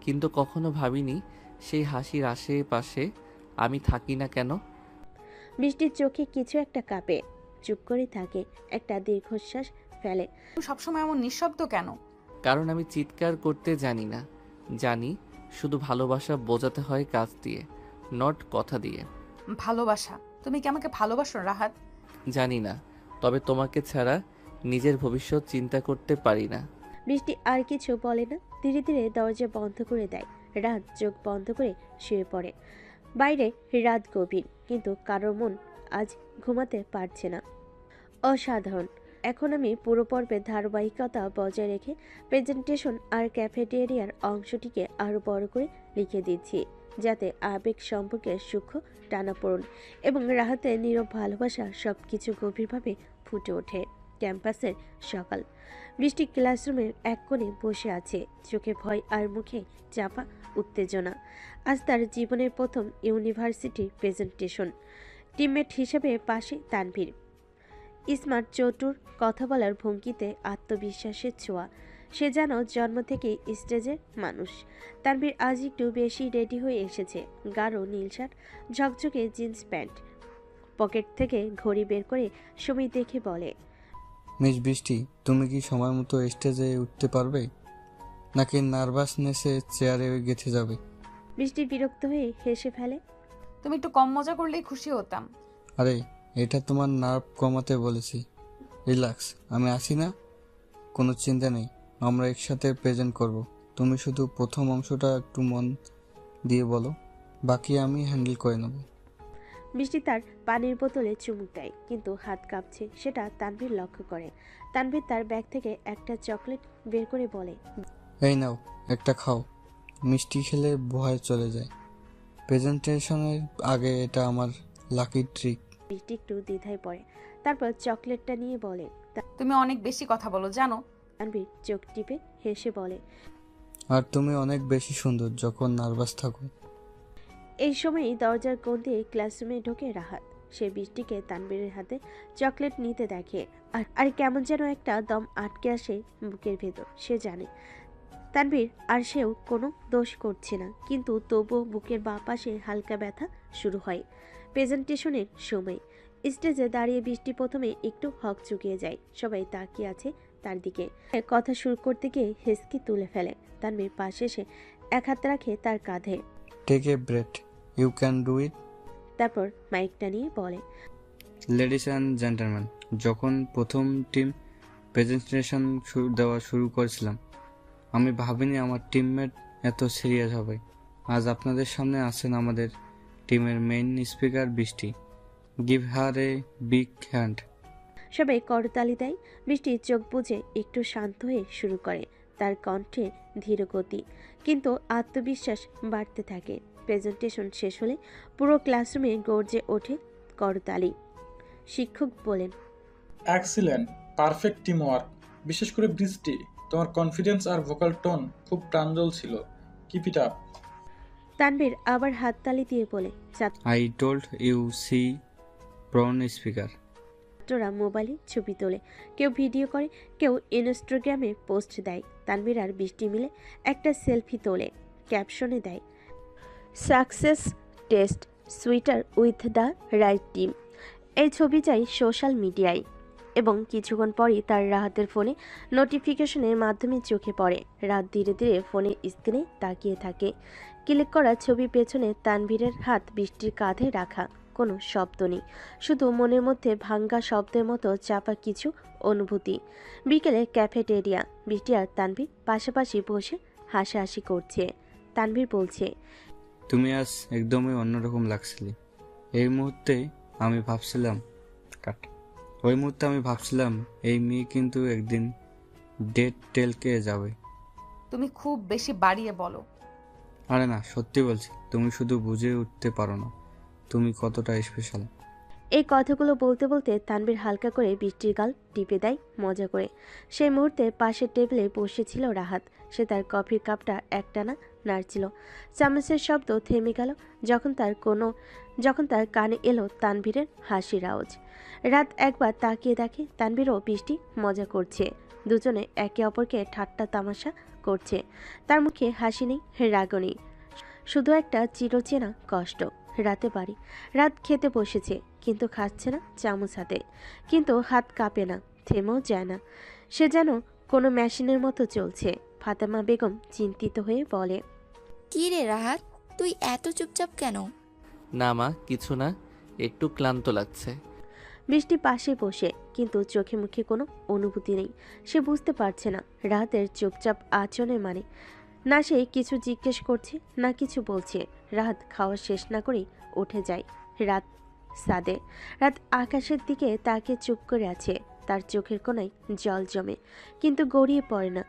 কিন্তু কখনো ভাবিনি সেই হাসির আশেপাশে আমি থাকি না কেন। বৃষ্টির চোখে কিছু একটা কাঁপে, চুপ করে থাকে, একটা দীর্ঘশ্বাস ফেলে। তুমি সবসময় এমন নিঃশব্দ কেন? কারণ আমি চিৎকার করতে জানি না। জানি শুধু ভালোবাসা বোঝাতে হয় কাজ দিয়ে, নট কথা দিয়ে। ভালোবাসা? তুমি কি আমাকে ভালোবাসো রাহাত? জানি না, তবে তোমাকে ছাড়া নিজের ভবিষ্যৎ চিন্তা করতে পারি না। বৃষ্টি আর কিছু বলে না, ধীরে ধীরে দরজা বন্ধ করে দেয়। রাত চোখ বন্ধ করে শুয়ে পড়ে। বাইরে রাত গভীর, কিন্তু কারোর মন আজ ঘুমাতে পারছে না। অসাধারণ। এখন আমি পুরো পর্বের ধারাবাহিকতা বজায় রেখে প্রেজেন্টেশন আর ক্যাফেটেরিয়ার অংশটিকে আরও বড় করে লিখে দিচ্ছি, যাতে আবেগ সম্পর্কে সূক্ষ্ম টানাপোড়েন এবং রাহাতের নীরব ভালোবাসা সব কিছু গভীরভাবে ফুটে ওঠে। ক্যাম্পাসের সকাল। বৃষ্টি ক্লাসরুমের এক কোণে বসে আছে, চোখে ভয় আর মুখে চাপা উত্তেজনা। আজ তার জীবনের প্রথম ইউনিভার্সিটির প্রেজেন্টেশন। টিমমেট হিসেবে পাশে তানভীর, স্মার্ট, চতুর, কথা বলার ভঙ্গিতে আত্মবিশ্বাসের ছোঁয়া। সে যেন জন্ম থেকে স্টেজের মানুষ। তানভীর আজ একটু বেশি রেডি হয়ে এসেছে, গাঢ় নীল শার্ট, ঝকঝকে জিন্স প্যান্ট। পকেট থেকে ঘড়ি বের করে সময় দেখে বলে, মিস বৃষ্টি, তুমি কি সময় মতো স্টেজে উঠতে পারবে, নাকি নার্ভাসনেসে চেয়ারে গেঁথে যাবে? বৃষ্টি বিরক্ত হয়ে হেসে ফেলে। তুমি একটু কম মজা করলেই খুশি হতাম। আরে, এটা তোমার নার্ভ কমাতে বলেছি। রিল্যাক্স, আমি আছি না, কোনো চিন্তা নেই। আমরা একসাথে প্রেজেন্ট করব। তুমি শুধু প্রথম অংশটা একটু মন দিয়ে বলো, বাকি আমি হ্যান্ডেল করে নেব। বৃষ্টি তার পানির বোতলে চুমুক দেয়, কিন্তু হাত কাঁপছে সেটা তানভীর লক্ষ্য করে। তানভীর তার ব্যাগ থেকে একটা চকলেট বের করে বলে, এই নাও, একটা খাও। মিষ্টি খেলে ভয় চলে যায়। প্রেজেন্টেশনের আগে এটা আমার লাকি ট্রিক। বৃষ্টি একটু দ্বিধায় পড়ে, তারপর চকলেটটা নিয়ে বলে। তুমি অনেক বেশি কথা বলো জানো। তানভীর চোখ টিপে হেসে বলে, আর তুমি অনেক বেশি সুন্দর যখন নার্ভাস থাকো। এই সময়ই দরজার কোণ দিয়ে ক্লাসরুমে ঢোকে রাহাত। সে বৃষ্টিকে তানভীরের হাতে চকলেট নিতে দেখে, আর কেমন যেন একটা দম আটকে আসে বুকের ভেতর। সে জানে তানভীর আর সেও কোনো দোষ করছে না, কিন্তু তবুও বুকের বাঁ পাশে হালকা ব্যথা শুরু হয়। প্রেজেন্টেশনের সময় স্টেজে দাঁড়িয়ে বৃষ্টি প্রথমে একটু হকচকিয়ে যায়। সবাই তাকিয়ে আছে তার দিকে। কথা শুরু করতে গিয়ে হেসকি তুলে ফেলে। তানভীর পাশে এসে এক হাত রাখে তার কাঁধে, take a breath, you can do it. তারপর মাইকটা নিয়ে বলে, লেডিস অ্যান্ড জেন্টলম্যান, যখন প্রথম টিম প্রেজেন্টেশন দেওয়া শুরু করেছিলাম, আমি ভাবিনি আমার টিমমেট এত সিরিয়াস হবে। আজ আপনাদের সামনে আছেন আমাদের টিমের মেইন স্পিকার বৃষ্টি। Give her a big hand. সবাই করতালি দেয়। বৃষ্টি চোখ বুজে একটু শান্ত হয়ে শুরু করে। তার কণ্ঠে ধীর গতি, কিন্তু আত্মবিশ্বাস বাড়তে থাকে। প্রেজেন্টেশন শেষ হলে পুরো ক্লাসরুমে গর্জে ওঠে করতালি। শিক্ষক বলেন, এক্সিলেন্ট, পারফেক্ট টিম ওয়ার্ক। বিশেষ করে বৃষ্টি, তোমার কনফিডেন্স আর ভোকাল টোন খুব প্রাঞ্জল ছিল। Keep it up. তানভীর আবার হাততালি দিয়ে বলে, আই টোল্ড ইউ সি প্রন স্পিকার। ছাত্ররা মোবাইলে ছবি তোলে, কেউ ভিডিও করে, কেউ ইনস্টাগ্রামে পোস্ট দেয়। তানভীর আর বৃষ্টি মিলে একটা সেলফি তোলে, ক্যাপশনে দেয়, success taste sweeter with the right team. এই ছবি চাই সোশ্যাল মিডিয়ায়। এবং কিছুক্ষণ পরই তার রাহাতের ফোনে নোটিফিকেশনের মাধ্যমে চোখে পড়ে। রাত ধীরে ধীরে ফোনের স্ক্রিনে তাকিয়ে থাকে। ক্লিক করা ছবি পেছনে তানভীরের হাত বৃষ্টির কাঁধে রাখা। কোনো শব্দ নেই, শুধু মনের মধ্যে ভাঙ্গা শব্দের মতো চাপা কিছু অনুভূতি। বিকেলে ক্যাফেটেরিয়া, বৃষ্টি আর তানভীর পাশাপাশি বসে হাসাহাসি করছে। তানভীর বলছে, তুমি আজ একদমই অন্যরকম লাগছিলে। এই মুহূর্তে আমি ভাবছিলাম ওই মুহূর্তে আমি ভাবছিলাম এই মেয়ে কিন্তু একদিন ডেট টেলকে যাবে। তুমি খুব বেশি বাড়িয়ে বলো। আরে না, সত্যি বলছি, তুমি শুধু বুঝে উঠতে পারো না তুমি কতটা স্পেশাল। এই কথাগুলো বলতে বলতে তানভীর হালকা করে বৃষ্টির গাল টিপে দেয় মজা করে। সেই মুহূর্তে পাশের টেবিলে বসেছিল রাহাত। সে তার কফির কাপটা একটানা নাড়ছিল। চামচের শব্দ থেমে গেল যখন তার কানে এলো তানভীরের হাসির আওয়াজ। রাত একবার তাকিয়ে দেখে তানভীর ও বৃষ্টি মজা করছে। দুজনে একে অপরকে ঠাট্টা তামাশা করছে। তার মুখে হাসি নেই, রাগও নেই, শুধু একটা চিরচেনা কষ্ট। রাতে বাড়ি। রাত খেতে বসেছে, কিন্তু খাচ্ছে না চামচ হাতে। কিন্তু হাত কাঁপে না, থেমেও যায় না। সে যেন কোনো মেশিনের মতো চলছে। ফাতেমা বেগম চিন্তিত হয়ে বলে, কি রে রাহাত, তুই এত চুপচাপ কেন? না মা, কিছু না, একটু ক্লান্ত লাগছে। বৃষ্টি পাশে বসে, কিন্তু চোখে মুখে কোনো অনুভূতি নেই। সে বুঝতে পারছে না রাহাতের চুপচাপ আচরণের মানে। না সে কিছু জিজ্ঞেস করছে, না কিছু বলছে। রাত খাওয়া শেষ না করেই উঠে যায়। রাত সাদে। রাত আকাশের দিকে তাকে চুপ করে আছে। তার চোখের কোণায় জল জমে, কিন্তু গড়িয়ে পড়ে না।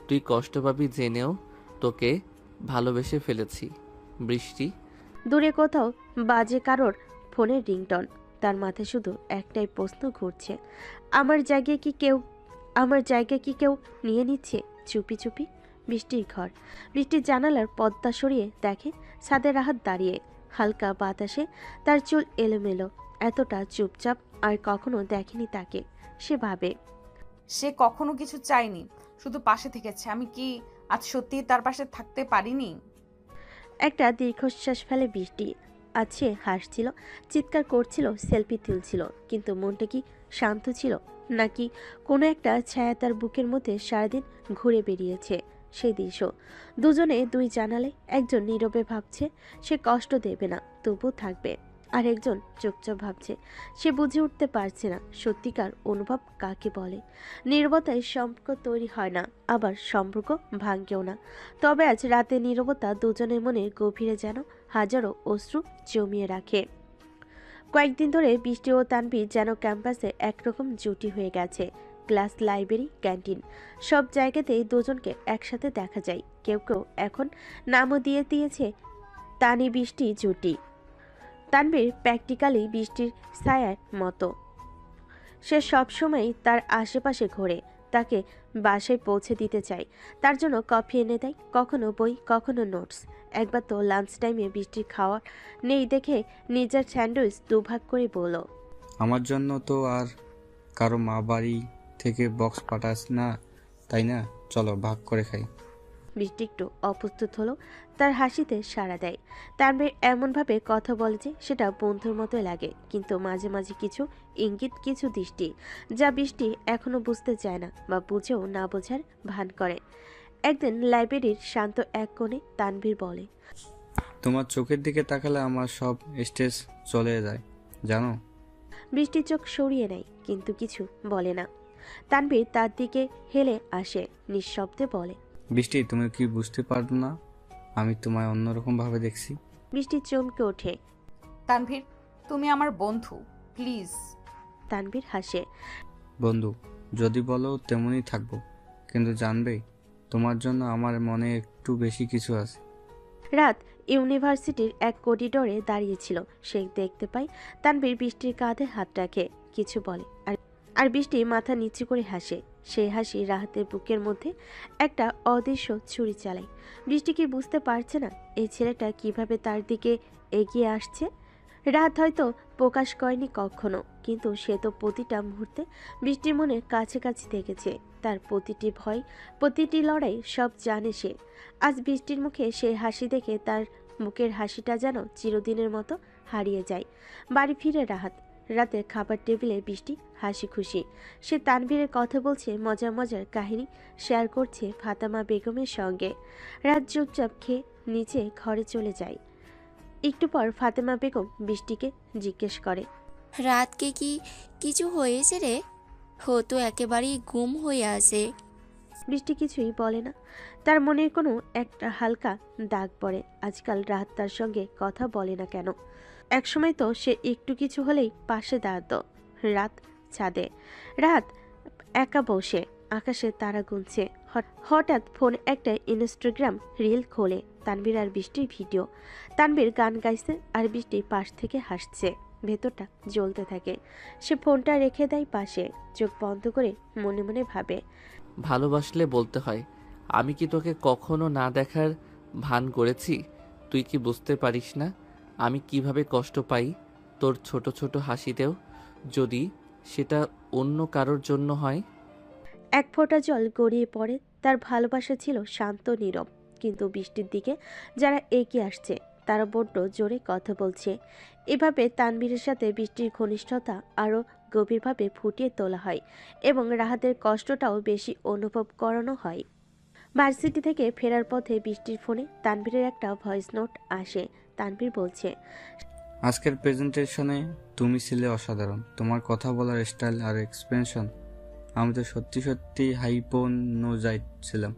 তুই কষ্ট পাবি জেনেও তোকে ভালোবেসে ফেলেছি বৃষ্টি। দূরে কোথাও বাজে কারোর ফোনের রিংটন। তার মাথায় শুধু একটাই প্রশ্ন ঘুরছে, আমার জায়গায় কি কেউ নিয়ে নিচ্ছে চুপি চুপি? বৃষ্টির ঘর। বৃষ্টির জানালার পর্দা সরিয়ে দেখে ছাদে রাহাত দাঁড়িয়ে। হালকা বাতাসে তার চুল এলোমেলো। এতটা চুপচাপ আর কখনো দেখেনি তাকে। সে ভাবে, সে কখনো কিছু চায়নি, শুধু পাশে থেকেছে। আমি কি আজ সত্যিই তার পাশে থাকতে পারিনি? একটা দীর্ঘশ্বাস ফেলে বৃষ্টি। আজ সে হাসছিল, চিৎকার করছিল, সেলফি তুলছিল, কিন্তু মনটা কি শান্ত ছিল, নাকি কোনো একটা ছায়া তার বুকের মধ্যে সারাদিন ঘুরে বেরিয়েছে? সেই দৃশ্য। দুজনে দুই জানালে, একজন নীরবে ভাবছে সে কষ্ট দেবে না, তবু থাকবে। আর একজন চুপচাপ ভাবছে সে বুঝে উঠতে পারছে না সত্যিকার অনুভব কাকে বলে। নীরবতায় সম্পর্ক তৈরি হয় না, আবার সম্পর্ক ভাঙ্গেও না। তবে আজ রাতে নীরবতা দুজনের মনের গভীরে যেন হাজারো অশ্রু জমিয়ে রাখে। কয়েকদিন ধরে বৃষ্টি ও তানভীর যেন ক্যাম্পাসে একরকম জুটি হয়ে গেছে। ক্লাস, লাইব্রেরি, ক্যান্টিন সব জায়গাতেই দুজনকে একসাথে দেখা যায়। কেউ কেউ এখন নামও দিয়ে দিয়েছে তানি বৃষ্টি জুটি। তানভীর প্র্যাকটিক্যালি বৃষ্টির ছায়ার মতো। সে সবসময় তার আশেপাশে ঘোরে, তাকে বাসায় পৌঁছে দিতে চায়, তার জন্য কফি এনে দেয়, কখনো বই, কখনো নোটস। একবার তো লাঞ্চ টাইমে বৃষ্টির খাওয়া নেই দেখে নিজের স্যান্ডউইচ দুভাগ করে বলল, আমার জন্য তো আর কারো মা বাড়ি থেকে বক্স পাঠাস না, তাই না? চলো ভাগ করে খাই। বৃষ্টি একটু অপ্রস্তুত হলো, তার হাসিতে সাড়া দেয়। তানভীর এমনভাবে কথা বলে যে সেটা বন্ধুর মতোই লাগে, কিন্তু মাঝে মাঝে কিছু ইঙ্গিত, কিছু দৃষ্টি যা বৃষ্টি এখনো বুঝতে চায় না বা বুঝেও না বোঝার ভান করে। একদিন লাইব্রেরির শান্ত এক কোণে তানভীর বলে, তোমার চোখের দিকে তাকালে আমার সব স্ট্রেস চলে যায়, জানো? বৃষ্টি চোখ সরিয়ে নেয় কিন্তু কিছু বলে না। তানভীর তার দিকে হেলে আসে, নিঃশব্দে বলে, বৃষ্টি, তুমি কি বুঝতে পারো না আমি তোমায় অন্যরকম ভাবে দেখছি? বৃষ্টি চমকে ওঠে। তানভীর, তুমি আমার বন্ধু, প্লিজ। তানভীর হাসে। বন্ধু যদি বলো তেমনই থাকবো, কিন্তু জানবে তোমার জন্য আমার মনে একটু বেশি কিছু আছে। রাত ইউনিভার্সিটির এক করিডোরে দাঁড়িয়েছিল। সে দেখতে পায় তানভীর বৃষ্টির কাঁধে হাত রাখে, কিছু বলে, আর বৃষ্টি মাথা নিচু করে হাসে। সেই হাসি রাহাতের বুকের মধ্যে একটা অদৃশ্য ছুরি চালায়। বৃষ্টি কি বুঝতে পারছে না এই ছেলেটা কিভাবে তার দিকে এগিয়ে আসছে? রাত হয়তো প্রকাশ করেনি কখনো, কিন্তু সে তো প্রতিটা মুহূর্তে বৃষ্টির মনে কাছাকাছি থেকেছে। তার প্রতিটি ভয়, প্রতিটি লড়াই সব জানে সে। আজ বৃষ্টির মুখে সেই হাসি দেখে তার মুখের হাসিটা যেন চিরদিনের মতো হারিয়ে যায়। বাড়ি ফিরে রাতের খাবার টেবিলে বৃষ্টি হাসি খুশি। সে তানভীরের কথা বলছে, মজার মজার কাহিনী শেয়ার করছে ফাতেমা বেগমের সঙ্গে। রাত চুপচাপ খেয়ে নিচে ঘরে চলে যায়। একটু পর ফাতেমা বেগম বৃষ্টিকে জিজ্ঞেস করে, রাতকে কি কিছু হয়েছে রে? ও তো একেবারেই গুম হয়ে আছে। বৃষ্টি কিছুই বলে না। তার মনে কোনো একটা হালকা দাগ পড়ে। আজকাল রাত তার সঙ্গে কথা বলে না কেন? একসময় তো সে একটু কিছু হলেই পাশে দাঁড়াতো। রাত ছাদে, রাত একা বসে আকাশে তারা গুনছে। হঠাৎ ফোন একটা ইনস্টাগ্রাম রিল খোলে, তানভীর আর বৃষ্টির ভিডিও। তানভীর গান গাইছে আর বৃষ্টি পাশ থেকে হাসছে। ভেতরটা জ্বলতে থাকে। সে ফোনটা রেখে দেয় পাশে, চোখ বন্ধ করে মনে মনে ভাবে, ভালোবাসলে বলতে হয়। আমি কি তোকে কখনো না দেখার ভান করেছি? তুই কি বুঝতে পারিস না আমি কিভাবে কষ্ট পাই তোর ছোট ছোট হাসিতেও, যদি সেটা অন্য কারোর জন্য হয়? এক ফোঁটা জল গড়িয়ে পড়ে। তার ভালোবাসা ছিল শান্ত, নীরব, কিন্তু বৃষ্টির দিকে যারা এগিয়ে আসছে তারা বড্ড জোরে কথা বলছে। এভাবে তানভীরের সাথে বৃষ্টির ঘনিষ্ঠতা আরও গভীরভাবে ফুটিয়ে তোলা হয় এবং রাহাতের কষ্টটাও বেশি অনুভব করানো হয়। ভার্সিটি থেকে ফেরার পথে বৃষ্টির ফোনে তানভীরের একটা ভয়েস নোট আসে। তানভীর বলছে, আজকের প্রেজেন্টেশনে তুমি ছিলে অসাধারণ। তোমার কথা বলার স্টাইল আর এক্সপ্রেশন, আমি তো সত্যি সত্যি হাইপনোজাইট ছিলাম।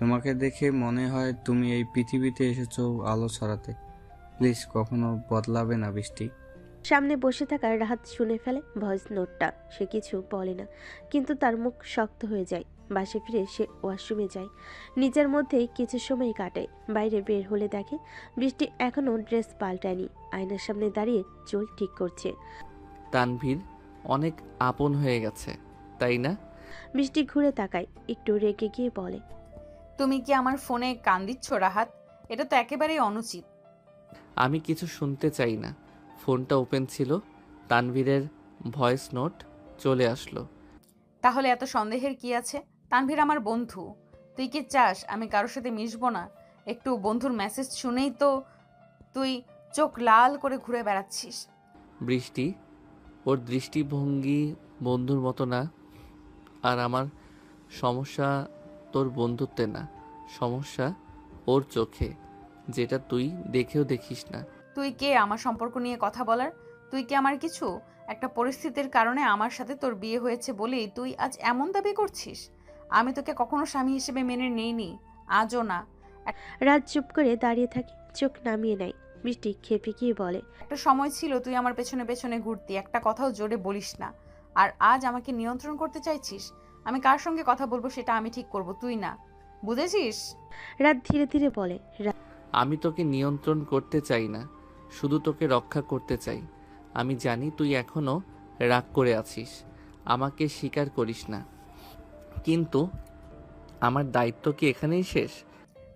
তোমাকে দেখে মনে হয় তুমি এই পৃথিবীতে এসেছো আলো ছড়াতে। প্লিজ কখনো বদলাবে না বৃষ্টি। সামনে বসে থাকা রাহাত শুনে ফেলে ভয়েস নোটটা। সে কিছু বলে না, কিন্তু তার মুখ শক্ত হয়ে যায়। বাসে ফিরে সে ওয়াশরুমে যায়, নিজের মধ্যেই কিছু সময় কাটে। বাইরে বের হলে দেখে বৃষ্টি এখনো ড্রেস পাল্টায়নি, আয়নার সামনে দাঁড়িয়ে চুল ঠিক করছে। তানভীর অনেক আপন হয়ে গেছে, তাই না? বৃষ্টি ঘুরে তাকায়, একটু রেগে গিয়ে বলে, তুমি কি আমার ফোনে কান দিচ্ছ রাহাত? এটা তো একেবারেই অনুচিত। আমি কিছু শুনতে চাই না। ফোনটা ওপেন ছিল, তানভীরের ভয়েস নোট চলে আসলো। তাহলে এত সন্দেহের কি আছে? তানভীর আমার বন্ধু। তুই কি চাস আমি কারোর সাথে মিশবো না? একটু বন্ধুর মেসেজ শুনেই তো তুই চোখ লাল করে ঘুরে বেড়াচ্ছিস। বৃষ্টি, ওর দৃষ্টিভঙ্গি বন্ধুর মতো না। আর আমার সমস্যা তোর বন্ধুত্বে না, সমস্যা ওর চোখে, যেটা তুই দেখেও দেখিস না। তুই কে আমার সম্পর্ক নিয়ে কথা বলার? তুই কি আমার কিছু? একটা পরিস্থিতির কারণে আমার সাথে তোর বিয়ে হয়েছে বলেই তুই আজ এমন দাবি করছিস? আমি তোকে কখনো স্বামী হিসেবে মেনে নেইনি, আজও না। রাত চুপ করে দাঁড়িয়ে থাকে, চোখ নামিয়ে নেয়। বৃষ্টি খেপে গিয়ে বলে, একটা সময় ছিল তুই আমার পেছনে পেছনে ঘুরতি, একটা কথাও জোরে বলিস না। আর আজ আমাকে নিয়ন্ত্রণ করতে চাইছিস? আমি কার সঙ্গে কথা বলবো সেটা আমি ঠিক করব, তুই না। বুঝেছিস? রাত ধীরে ধীরে বলে, আমি তোকে নিয়ন্ত্রণ করতে চাই না, শুধু তোকে রক্ষা করতে চাই। আমি জানি তুই এখনো রাগ করে আছিস, আমাকে স্বীকার করিস না, কিন্তু আমার দায়িত্ব কি এখানেই শেষ?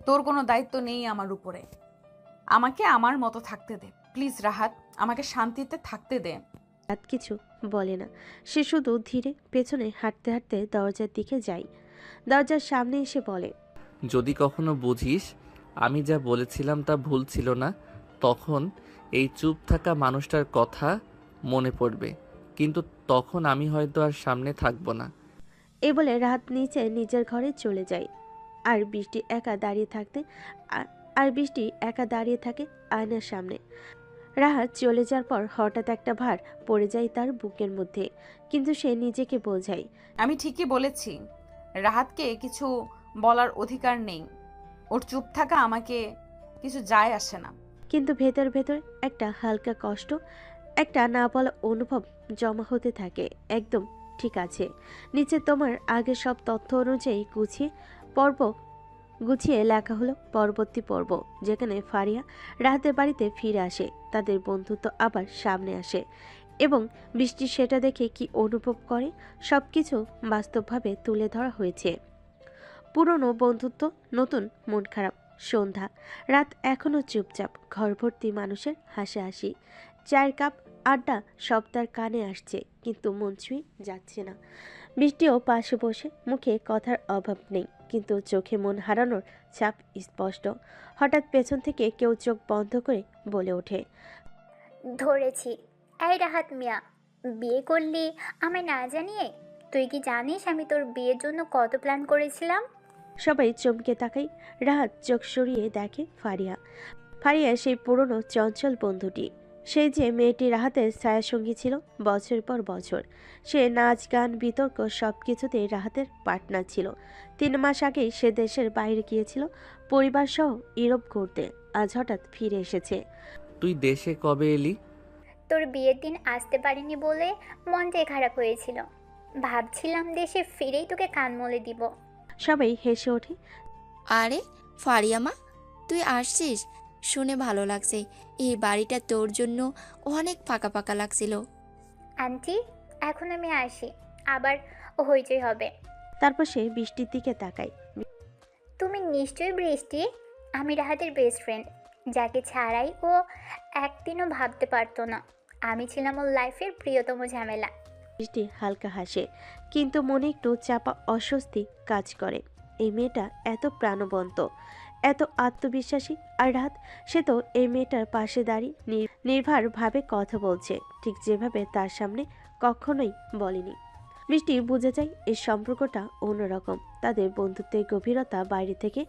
তোর কোনো দায়িত্ব নেই আমার উপরে। আমাকে আমার মতো থাকতে দে প্লিজ রাহাত, আমাকে শান্তিতে থাকতে দে। রাত কিছু বলে না। সে শুধু ধীরে পেছনে হাঁটতে হাঁটতে দরজার দিকে যায়। দরজার সামনে এসে বলে, যদি কখনো বুঝিস আমি যা বলেছিলাম তা ভুল ছিল না, তখন এই চুপ থাকা মানুষটার কথা মনে পড়বে, কিন্তু তখন আমি হয়তো আর সামনে থাকবো না। এই বলে রাত নিচে নিজের ঘরে চলে যায়। আর বৃষ্টি একা দাঁড়িয়ে থাকে আয়নার সামনে। রাহাত চলে যাওয়ার পর হঠাৎ একটা ভার পড়ে যায় তার বুকের মধ্যে, কিন্তু সে নিজেকে বোঝায়, আমি ঠিকই বলেছি, রাহাতকে কিছু বলার অধিকার নেই। ওর চুপ থাকা আমাকে কিছু যায় আসে না। কিন্তু ভেতর ভেতর একটা হালকা কষ্ট, একটা না বলা অনুভব জমা হতে থাকে। একদম ঠিক আছে, নিচে তোমার আগে সব তথ্য অনুযায়ী গুছিয়ে লেখা হলো পরবর্তী পর্ব, যেখানে ফারিয়া রাহাতের বাড়িতে ফিরে আসে, তাদের বন্ধুত্ব আবার সামনে আসে এবং বৃষ্টি সেটা দেখে কি অনুভব করে সবকিছু বাস্তবভাবে তুলে ধরা হয়েছে। পুরনো বন্ধুত্ব, নতুন মন খারাপ, সন্ধ্যা, রাত এখনো চুপচাপ, ঘর ভর্তি মানুষের হাসাহাসি, চায়ের কাপ, আড্ডা সব তার কানে আসছে, কিন্তু মন ছুঁয়ে যাচ্ছে না। বৃষ্টিও পাশে বসে, মুখে কথার অভাব নেই, কিন্তু চোখে মন হারানোর ছাপ স্পষ্ট। হঠাৎ পেছন থেকে কেউ চোখ বন্ধ করে বলে ওঠে, ধরেছি। এই রাহাত মিয়া, বিয়ে করলি আমায় না জানিয়ে? তুই কি জানিস আমি তোর বিয়ের জন্য কত প্ল্যান করেছিলাম? সবাই চমকে তাকায়। রাহাত চোখ সরিয়ে দেখে ফারিয়া সেই পুরনো চঞ্চল বন্ধুটি, সেই যে মেয়েটি রাহাতের ছায়াসঙ্গী ছিল বছর পর বছর। সে নাচ, গান, বিতর্ক সবকিছুতে রাহাতের পার্টনার ছিল। 3 মাস আগেই সে দেশের বাইরে গিয়েছিল পরিবার সহ ইউরোপ ঘুরতে, আজ হঠাৎ ফিরে এসেছে। তুই দেশে কবে এলি? তোর বিয়ের দিন আসতে পারিনি বলে মনটাই খারাপ হয়েছিল। ভাবছিলাম দেশে ফিরেই তোকে কান মলে দিব। সবাই হেসে ওঠে। আরে ফারিয়ামা, তুই আসছিস শুনে ভালো লাগছে। এই বাড়িটা তোর জন্য অনেক ফাঁকা ফাঁকা লাগছিল। আন্টি, এখন আমি আসি, আবার হইচই হবে। তারপর সে বৃষ্টির দিকে তাকায়। তুমি নিশ্চয়ই বৃষ্টি, আমি রাহাতের বেস্ট ফ্রেন্ড, যাকে ছাড়াই ও একদিনও ভাবতে পারতো না। আমি ছিলাম ওর লাইফের প্রিয়তম ঝামেলা। বৃষ্টি হালকা হাসে, কিন্তু মনে একটু চাপা অস্বস্তি কাজ করে। এই মেয়েটা এত প্রাণবন্ত, এত আত্মবিশ্বাসী, আর রাত সে তো এই মেয়েটার পাশে দাঁড়িয়ে নির্ভরভাবে কথা বলছে, ঠিক যেভাবে তার সামনে কখনোই বলেনি। বৃষ্টি বুঝে যায় এই সম্পর্কটা অন্যরকম। তাদের বন্ধুত্বের গভীরতা বাইরে থেকে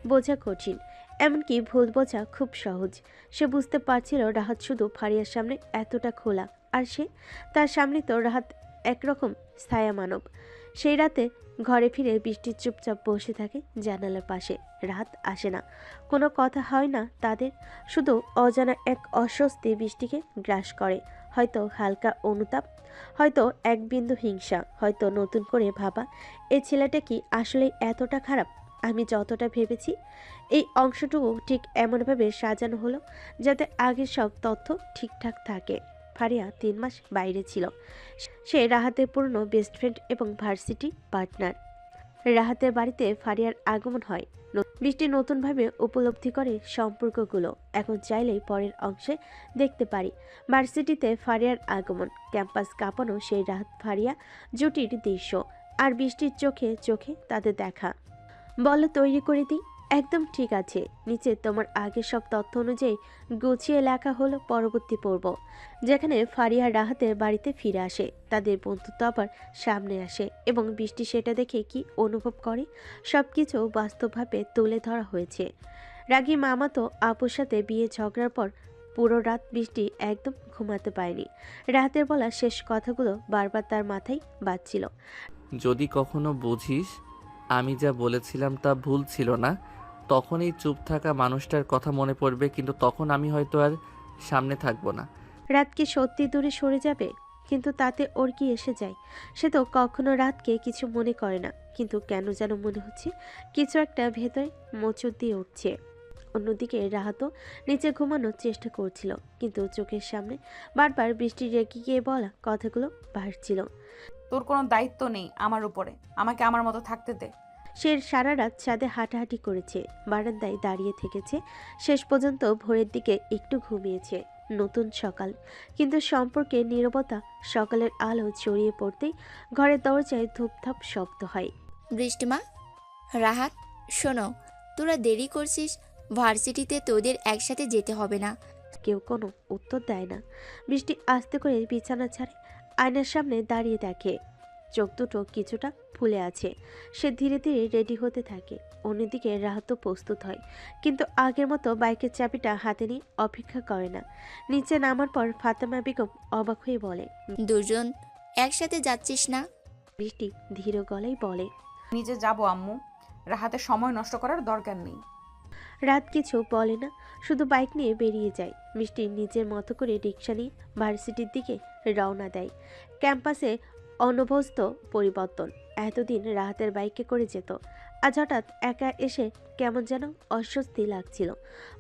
বোঝা কঠিন, এমনকি ভুল বোঝা খুব সহজ। সে বুঝতে পারছিল রাহাত শুধু ফারিয়ার সামনে এতটা খোলা, আর সে তার সামনে তো রাহাত একরকম ছায়া মানব। সেই রাতে ঘরে ফিরে বৃষ্টি চুপচাপ বসে থাকে জানালার পাশে। রাত আসে না, কোনো কথা হয় না তাদের, শুধু অজানা এক অস্বস্তি বৃষ্টিকে গ্রাস করে। হয়তো হালকা অনুতাপ, হয়তো এক বিন্দু হিংসা, হয়তো নতুন করে ভাবা, এই ছেলেটা কি আসলে এতটা খারাপ আমি যতটা ভেবেছি। এই অংশটুকু ঠিক এমনভাবে সাজানো হলো যাতে আগের সব তথ্য ঠিকঠাক থাকে। ফারিয়া 3 মাস বাইরে ছিল। সে রাহাতের পুরনো বেস্ট ফ্রেন্ড এবং ভার্সিটি পার্টনার। রাহাতের বাড়িতে ফারিয়ার আগমন হয়। বৃষ্টি নতুনভাবে উপলব্ধি করে সম্পর্কগুলো। এখন চাইলেই পরের অংশে দেখতে পারি ভার্সিটিতে ফারিয়ার আগমন, ক্যাম্পাস কাঁপানো সেই রাহাত ফারিয়া জুটির দৃশ্য, আর বৃষ্টির চোখে চোখে তাদের দেখা। বলো তৈরি করে দিই? একদম ঠিক আছে, নিচে তোমার আগে সব তথ্য অনুযায়ী গুছিয়ে লেখা হলো পরবর্তী পর্ব, যেখানে ফারিয়া রাহাতের বাড়িতে ফিরে আসে, তাদের বন্ধুত্ব আবার সামনে আসে এবং বৃষ্টি সেটা দেখে কি অনুভব করে সবকিছু বাস্তবভাবে তুলে ধরা হয়েছে। রাগী মামাতো আপুর সাথে বিয়ে ঝগড়ার পর পুরো রাত বৃষ্টি একদম ঘুমাতে পারেনি। রাহাতের বলা শেষ কথাগুলো বারবার তার মাথায় বাজছিল। যদি কখনো বুঝিস আমি যা বলেছিলাম তা ভুল ছিল না, তখনই চুপ থাকা মানুষটার কথা মনে পড়বে, কিন্তু তখন আমি হয়তো আর সামনে থাকবো না। রাত কি সত্যি দূরে সরে যাবে? কিন্তু তাতে ওর কি এসে যায়? সে তো কখনো রাতকে কিছু মনে করে না, কিন্তু কেন যেন মনে হচ্ছে কিছু একটা ভেতরে মোচড় দিয়ে উঠছে। অন্যদিকে রাহাতও নিচে ঘুমানোর চেষ্টা করছিল, কিন্তু চোখের সামনে বারবার বৃষ্টি রেগে গিয়ে বলা কথাগুলো ভাসছিল। তোর কোনো দায়িত্ব নেই আমার উপরে, আমাকে আমার মতো থাকতে দে। সে সারা রাত ছাদে হাঁটাহাঁটি করেছে, বারান্দায় দাঁড়িয়ে থেকেছে, শেষ পর্যন্ত ভোরের দিকে একটু ঘুমিয়েছে। নতুন সকাল, কিন্তু সম্পর্কে নীরবতা। সকালের আলো ছড়িয়ে পড়তেই ঘরের দরজায় ধূপধাপ শব্দ হয়। বৃষ্টিমা, রাহাত, শোনো, তোরা দেরি করছিস, ভার্সিটিতে তোদের একসাথে যেতে হবে না। কেউ কোনো উত্তর দেয় না। বৃষ্টি আস্তে করে বিছানা ছাড়ে, আয়নার সামনে দাঁড়িয়ে দেখে চোখ দুটো কিছুটা ফুলে আছে। সে ধীরে ধীরে রেডি হতে থাকে। অন্যদিকে রাহাত প্রস্তুত হয়, কিন্তু আগের মতো বাইকের চাবিটা হাতে নিয়ে অপেক্ষা করে না। নিচে নামার পর ফাতেমা বেগম অবাক হয়ে বলে, দুজন একসাথে যাচ্ছিস না? বৃষ্টি ধীর গলায় বলে, নিজে যাবো আম্মু, রাহাতে সময় নষ্ট করার দরকার নেই। রাত কিছু বলে না, শুধু বাইক নিয়ে বেরিয়ে যায়। বৃষ্টি নিজের মতো করে রিক্সা নিয়ে ভার্সিটির দিকে রওনা দেয়। ক্যাম্পাসে অনভ্যস্ত পরিবর্তন। এতদিন রাহাতের বাইকে করে যেত, আজ হঠাৎ একা এসে কেমন যেন অস্বস্তি লাগছিল।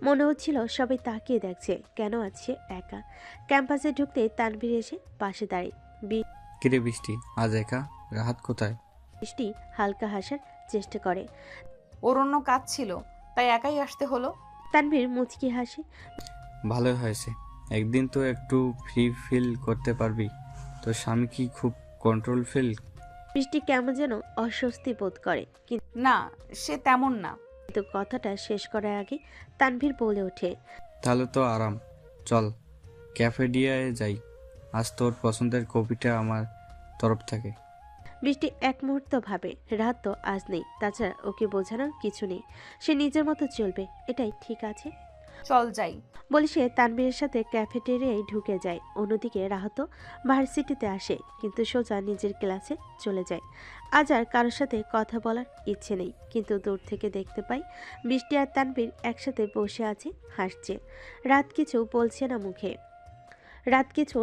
মনে হচ্ছিল সবাই তাকিয়ে দেখছে, কেন আজ সে একা। ক্যাম্পাসে ঢুকতে তানভীর এসে পাশে দাঁড়ায়। কিরে বৃষ্টি, আজ একা? রাহাত কোথায়? বৃষ্টি হালকা হাসার চেষ্টা করে। ওর অন্য কাজ ছিল, তাই একাই আসতে হলো। তানভীর মুচকি হাসে। ভালোই হয়েছে, একদিন তো একটু ফ্রি ফিল করতে পারবি। তোর স্বামী কি খুব কন্ট্রোল ফিল? বৃষ্টি কেমন যেন অস্বস্তি বোধ করে, না, সে তেমন না। কিন্তু কথাটা শেষ করার আগে তানভীর বলে ওঠে, তাহলে তো আরাম। চল ক্যাফেডিয়ায় যাই, আজ তোর পছন্দের কফিটা আমার তরফ থেকে। বৃষ্টি এক মুহূর্ত ভাবে, রাত তো আজ নেই, তাছাড়া ওকে বোঝানোর কিছু নেই, সে নিজের মতো চলবে, এটাই ঠিক আছে। চল যাই বলে সে তানভীরের সাথে ক্যাফেটেরিয়ায় ঢুকে যায়। অন্যদিকে রাহাত ভার্সিটিতে আসে, কিন্তু সোজা নিজের ক্লাসে চলে যায়। আজ আর কারোর সাথে কথা বলার ইচ্ছে নেই, কিন্তু দূর থেকে দেখতে পাই বৃষ্টি আর তানভীর একসাথে বসে আছে, হাসছে। রাত কিছু বলছে না মুখে, রাত কিছু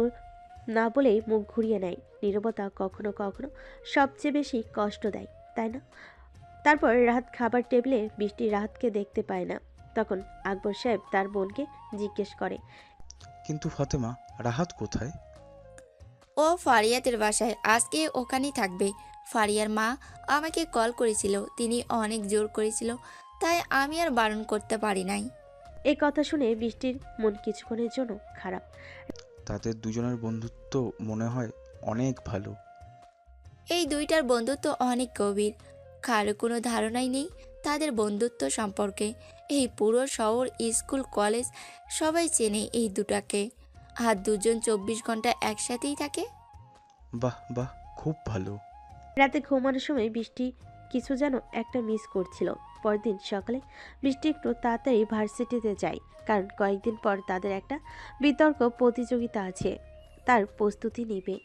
না বলেই মুখ ঘুরিয়ে নেয়। নীরবতা কখনো কখনো সবচেয়ে বেশি কষ্ট দেয়, তাই না? তারপর রাহাত খাবার টেবিলে বৃষ্টি রাহাতকে দেখতে পায় না। তখন আকবর সাহেব তার বোনকে জিজ্ঞেস করে, কিন্তু ফাতেমা, রাহাত কোথায়? ও ফারিয়াদের বাসায়, আজকে ওখানেই থাকবে। ফারিয়ার মা আমাকে কল করেছিল, তিনি অনেক জোর করেছিল, তাই আমি আর বারণ করতে পারি নাই। এই কথা শুনে বৃষ্টির মন কিছুক্ষণের জন্য খারাপ। তাদের দুজনের বন্ধুত্ব মনে হয় অনেক ভালো। এই দুইটার বন্ধুত্ব অনেক গভীর, কারো কোনো ধারণাই নেই তাদের বন্ধুত্ব সম্পর্কে। এই পুরো শহর, স্কুল, কলেজ সবাই চেনে এই দুটাকে, আর দুজন 24 ঘন্টা একসাথেই থাকে। বাহ বাহ, খুব ভালো। রাতে ঘুমানোর সময় বৃষ্টি কিছু যেন একটা মিস করছিল। পরদিন সকালে বৃষ্টি একটু তাড়াতাড়ি ভার্সিটিতে যায়, কারণ কয়েকদিন পর তাদের একটা বিতর্ক প্রতিযোগিতা আছে, তার প্রস্তুতি নেবে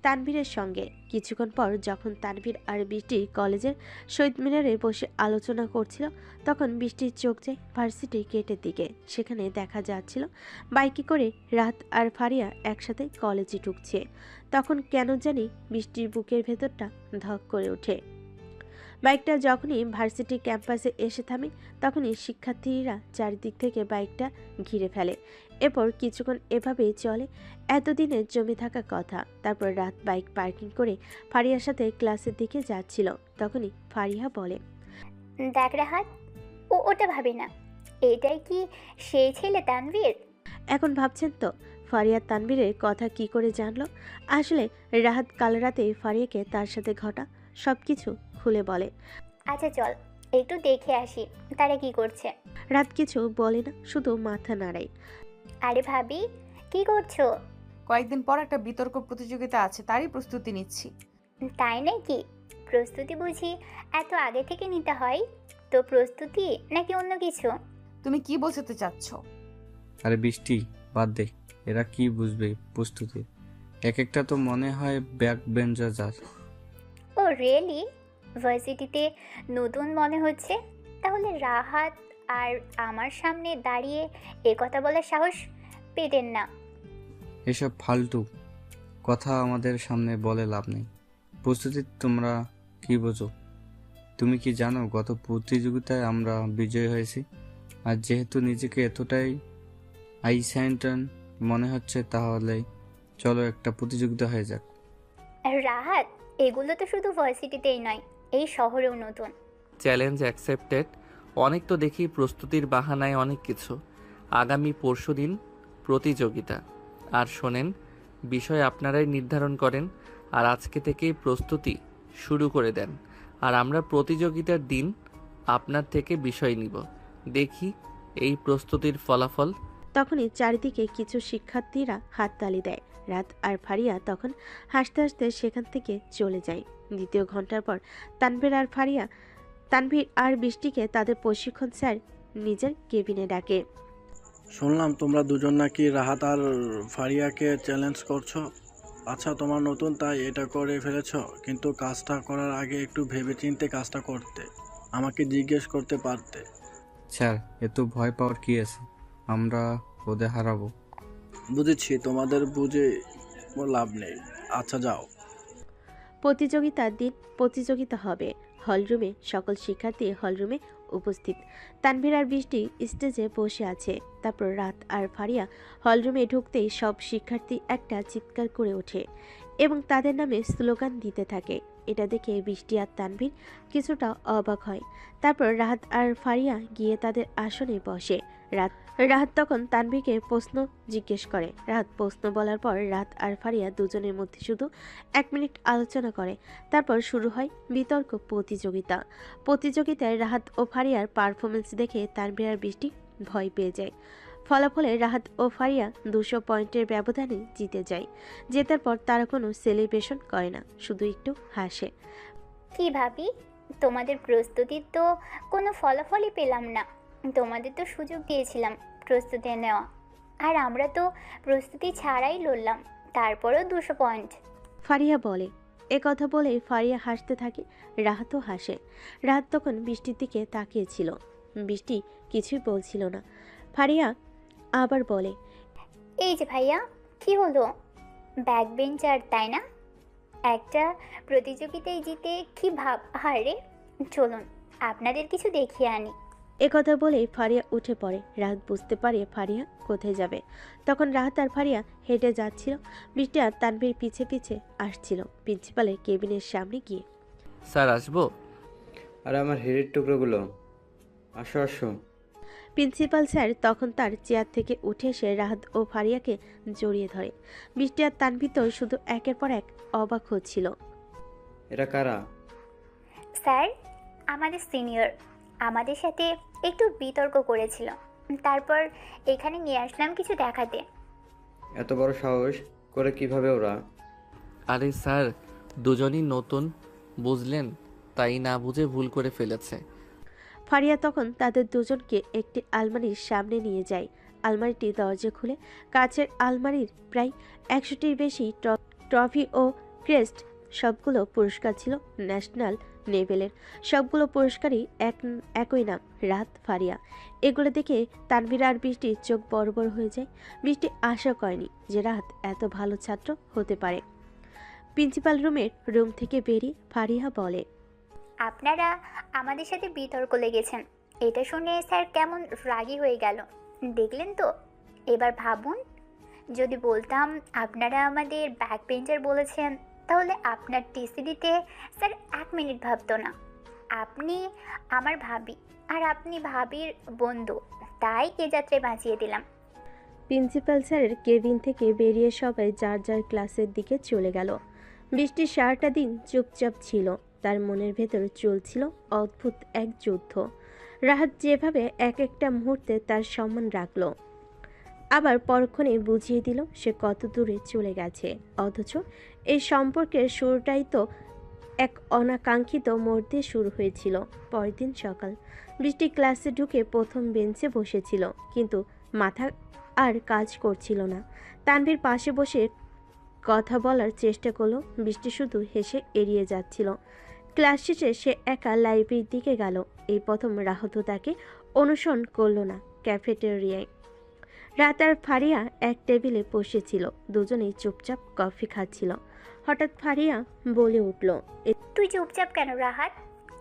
তানভীরের সঙ্গে। কিছুক্ষণ পর যখন তানভীর আর বৃষ্টি কলেজের শহীদ মিনারে বসে আলোচনা করছিল, তখন বৃষ্টির চোখ যায় ভার্সিটির গেটের দিকে। সেখানে দেখা যাচ্ছিল বাইকে করে রাত আর ফারিয়া একসাথে কলেজে ঢুকছে। তখন কেন জানি বৃষ্টির বুকের ভেতরটা ধক করে ওঠে। বাইকটা যখনই ভার্সিটি ক্যাম্পাসে এসে থামে, তখনই শিক্ষার্থীরা চারিদিক থেকে বাইকটা ঘিরে ফেলে। এরপর কিছুক্ষণ এভাবেই চলে, এতদিনের জমে থাকা কথা। তারপর রাত বাইক পার্কিং করে ফারিয়ার সাথে ক্লাসের দিকে যাচ্ছিল। তখনই ফারিয়া বলে, দেখ রাহাত, ওটা ভাবি না, এটাই কি সেই ছেলে তানভীর? এখন ভাবছেন তো ফারিয়া তানভীরের কথা কি করে জানলো? আসলে রাহাত কাল রাতে ফারিয়াকে তার সাথে ঘটা সবকিছু খুলে বলে। আচ্ছা চল একটু দেখে আসি তারা কি করছে। রাত কিছু বলে না, শুধু মাথা নাড়ায়। আরে ভাবি, কি করছো? কয়েকদিন পর একটা বিতর্ক প্রতিযোগিতা আছে, তারই প্রস্তুতি নিচ্ছি। তাই নাকি? প্রস্তুতি বুঝি এত আগে থেকে নিতে হয়? তো প্রস্তুতি নাকি অন্য কিছু? তুমি কি বোঝাতে চাচ্ছ? আরে বৃষ্টি, বাদ দে, এরা কি বুঝবে প্রস্তুতি? এক একটা তো মনে হয় ব্যাক বেঞ্চার। ও রিয়েলি? ভার্সিটিতে নতুন মনে হচ্ছে? তাহলে রাহাত আর আমার সামনে দাঁড়িয়ে কথা বলার সাহস পেতেন না। এসব ফালতু কথা আমাদের সামনে বলে লাভ নেই। প্রস্তুতি তোমরা কি বোঝো? তুমি কি জানো গত প্রতিযোগিতায় আমরা বিজয়ী হয়েছি? আর যেহেতু নিজেকে এতটাই আইনস্টাইন মনে হচ্ছে, তাহলে চলো একটা প্রতিযোগিতা হয়ে যাক। রাহাত, এগুলো তো শুধু ভার্সিটিতেই নয়, এই শহরেও নতুন। Challenge accepted. অনেক তো দেখি প্রস্তুতির বাহানায় অনেক কিছু। আগামী পরশুদিন প্রতিযোগিতা। আর শোনেন, বিষয় আপনারাই নির্ধারণ করেন, আর আজকে থেকেই প্রস্তুতি শুরু করে দেন। আর আমরা প্রতিযোগিতার দিন আপনার থেকে বিষয় নিব। দেখি এই প্রস্তুতির ফলাফল। তখনই চারিদিকে কিছু শিক্ষার্থীরা হাততালি দেয়। রাত আর ফারিয়া তখন হাসতে হাসতে সেখান থেকে চলে যায়। দ্বিতীয় ঘন্টার পর তানভীর আর বৃষ্টিকে তাদের প্রশিক্ষণ স্যার নিজের কেবিনে ডাকে। শুনলাম তোমরা দুজন নাকি রাহাত আর ফারিয়াকে চ্যালেঞ্জ করছো। আচ্ছা, তোমার নতুন তাই এটা করে ফেলেছো, কিন্তু কাজটা করার আগে একটু ভেবেচিন্তে কাজটা করতে, আমাকে জিজ্ঞেস করতে পারতে। স্যার, এত ভয় পাওয়ার কি আছে? আমরা ওদের হারাবো। বুঝেছি, তোমাদের বুঝে লাভ নেই। আচ্ছা যাও। প্রতিযোগিতার দিন প্রতিযোগিতা হবে। হলরুমে সকল শিক্ষার্থী হলরুমে উপস্থিত। তানভীর আর বৃষ্টি স্টেজে বসে আছে। তারপর রাত আর ফারিয়া হলরুমে ঢুকতেই সব শিক্ষার্থী একটা চিৎকার করে ওঠে এবং তাদের নামে স্লোগান দিতে থাকে। এটা দেখে বৃষ্টি আর তানভীর কিছুটা অবাক হয়। তারপর রাহাত আর ফারিয়া গিয়ে তাদের আসনে বসে। রাহাত তখন তানভীরকে প্রশ্ন জিজ্ঞেস করে। রাহাত প্রশ্ন বলার পর রাত আর ফারিয়া দুজনের মধ্যে শুধু 1 মিনিট আলোচনা করে। তারপর শুরু হয় বিতর্ক প্রতিযোগিতায় রাহাত ও ফারিয়ার পারফরমেন্স দেখে তানভীর আর বৃষ্টি ভয় পেয়ে যায়। ফলাফলে রাহাত ও ফারিয়া 200 পয়েন্টের ব্যবধানে জিতে যায়। জেতার পর তারা কোনো সেলিব্রেশন করে না, শুধু একটু হাসে। কি ভাবি, তোমাদের প্রস্তুতির তো কোনো ফলাফলই পেলাম না। তোমাদের তো সুযোগ দিয়েছিলাম প্রস্তুতি নেওয়া, আর আমরা তো প্রস্তুতি ছাড়াই লড়লাম, তারপরেও 200 পয়েন্ট। ফারিয়া বলে। কথা বলে ফারিয়া হাসতে থাকে, রাহাতও হাসে। রাহাত তখন বৃষ্টির দিকে তাকিয়েছিল। বৃষ্টি কিছুই বলছিল না। ফারিয়া আবার বলে, এই যে ভাইয়া, কি হলো? ব্যাক বেঞ্চার তাই না? একটা প্রতিযোগিতায় জিতে কি ভাব? আরে চলুন আপনাদের কিছু দেখিয়ে আনি। কথা বলে ফারিয়া উঠে পড়ে। রাহাত বুঝতে পারে ফারিয়া কোথায় যাবে। তখন রাহাত আর ফারিয়া হেঁটে যাচ্ছিল। বৃষ্টি আর তানভীর পিছে পিছে আসছিল প্রিন্সিপালের কেবিনের সামনে গিয়ে। স্যার আসবো? আর আমার হেডের টুকরোগুলো, আসো আসো। প্রিন্সিপাল স্যার তখন তার চেয়ার থেকে উঠে এসে রাহাত ও ফারিয়াকে জড়িয়ে ধরে। বৃষ্টি আর তানভীর তো শুধু একের পর এক অবাক হচ্ছিল। এরা কারা? স্যার, আমাদের সিনিয়র, আমাদের সাথে একটু বিতর্ক করেছিল, তারপর এখানে নিয়ে আসলাম কিছু দেখাতে। এত বড় সাহস করে কিভাবে ওরা? আরে স্যার, দুজনই নতুন, বুঝলেন, তাই না বুঝে ভুল করে ফেলেছে। ফারিয়া তখন তাদের দুজনকে একটি আলমারির সামনে নিয়ে যায়। আলমারিটি দরজা খুলে কাচের আলমারির প্রায় 100টির বেশি ট্রফি ও ক্রেস্ট, সবগুলো পুরস্কার ছিল ন্যাশনাল লেভেলের। সবগুলো পুরস্কারই একই নাম, রাত ফারিয়া। এগুলো দেখে তানভীর আর বৃষ্টির চোখ বড় বড় হয়ে যায়। বৃষ্টি আশা করেনি যে রাত এত ভালো ছাত্র হতে পারে। প্রিন্সিপাল রুম থেকে বেরিয়ে ফারিয়া বলে, আপনারা আমাদের সাথে বিতর্ক লেগেছেন, এটা শুনে স্যার কেমন রাগী হয়ে গেল দেখলেন তো। এবার ভাবুন, যদি বলতাম আপনারা আমাদের ব্যাক বেঞ্চার বলেছেন, তাহলে আপনার টিসি দিতে স্যার 1 মিনিট ভাবতো না। আপনি আমার ভাবি, আর আপনি ভাবির বন্ধু, তাই এ যাত্রায় বাঁচিয়ে দিলাম। প্রিন্সিপাল স্যারের কেবিন থেকে বেরিয়ে সবাই যার যার ক্লাসের দিকে চলে গেল। বৃষ্টির সারাটা দিন চুপচাপ ছিল। তার মনের ভেতর চলছিল অদ্ভুত এক যুদ্ধ। রাহাত যেভাবে এক একটা মুহূর্তে তার সম্মান রাখল, আবার পরক্ষণে বুঝিয়ে দিল সে কত দূরে চলে গেছে। অথচ এই সম্পর্কের শুরুটাই তো এক অনাকাঙ্ক্ষিত মোড় দিয়ে শুরু হয়েছিল। পরের দিন সকাল, বৃষ্টি ক্লাসে ঢুকে প্রথম বেঞ্চে বসেছিল, কিন্তু মাথা আর কাজ করছিল না। তানভীর পাশে বসে কথা বলার চেষ্টা করলো, বৃষ্টি শুধু হেসে এড়িয়ে যাচ্ছিল। ক্লাস শেষে সে একা লাইব্রেরির দিকে গেল। এই প্রথম রাহাত তাকে অনুসরণ করলো না ক্যাফেটেরিয়ায়। রাত আর ফারিয়া এক টেবিলে বসেছিল, দুজনেই চুপচাপ কফি খাচ্ছিল। হঠাৎ ফারিয়া বলে উঠল, তুই চুপচাপ কেন রাহাত?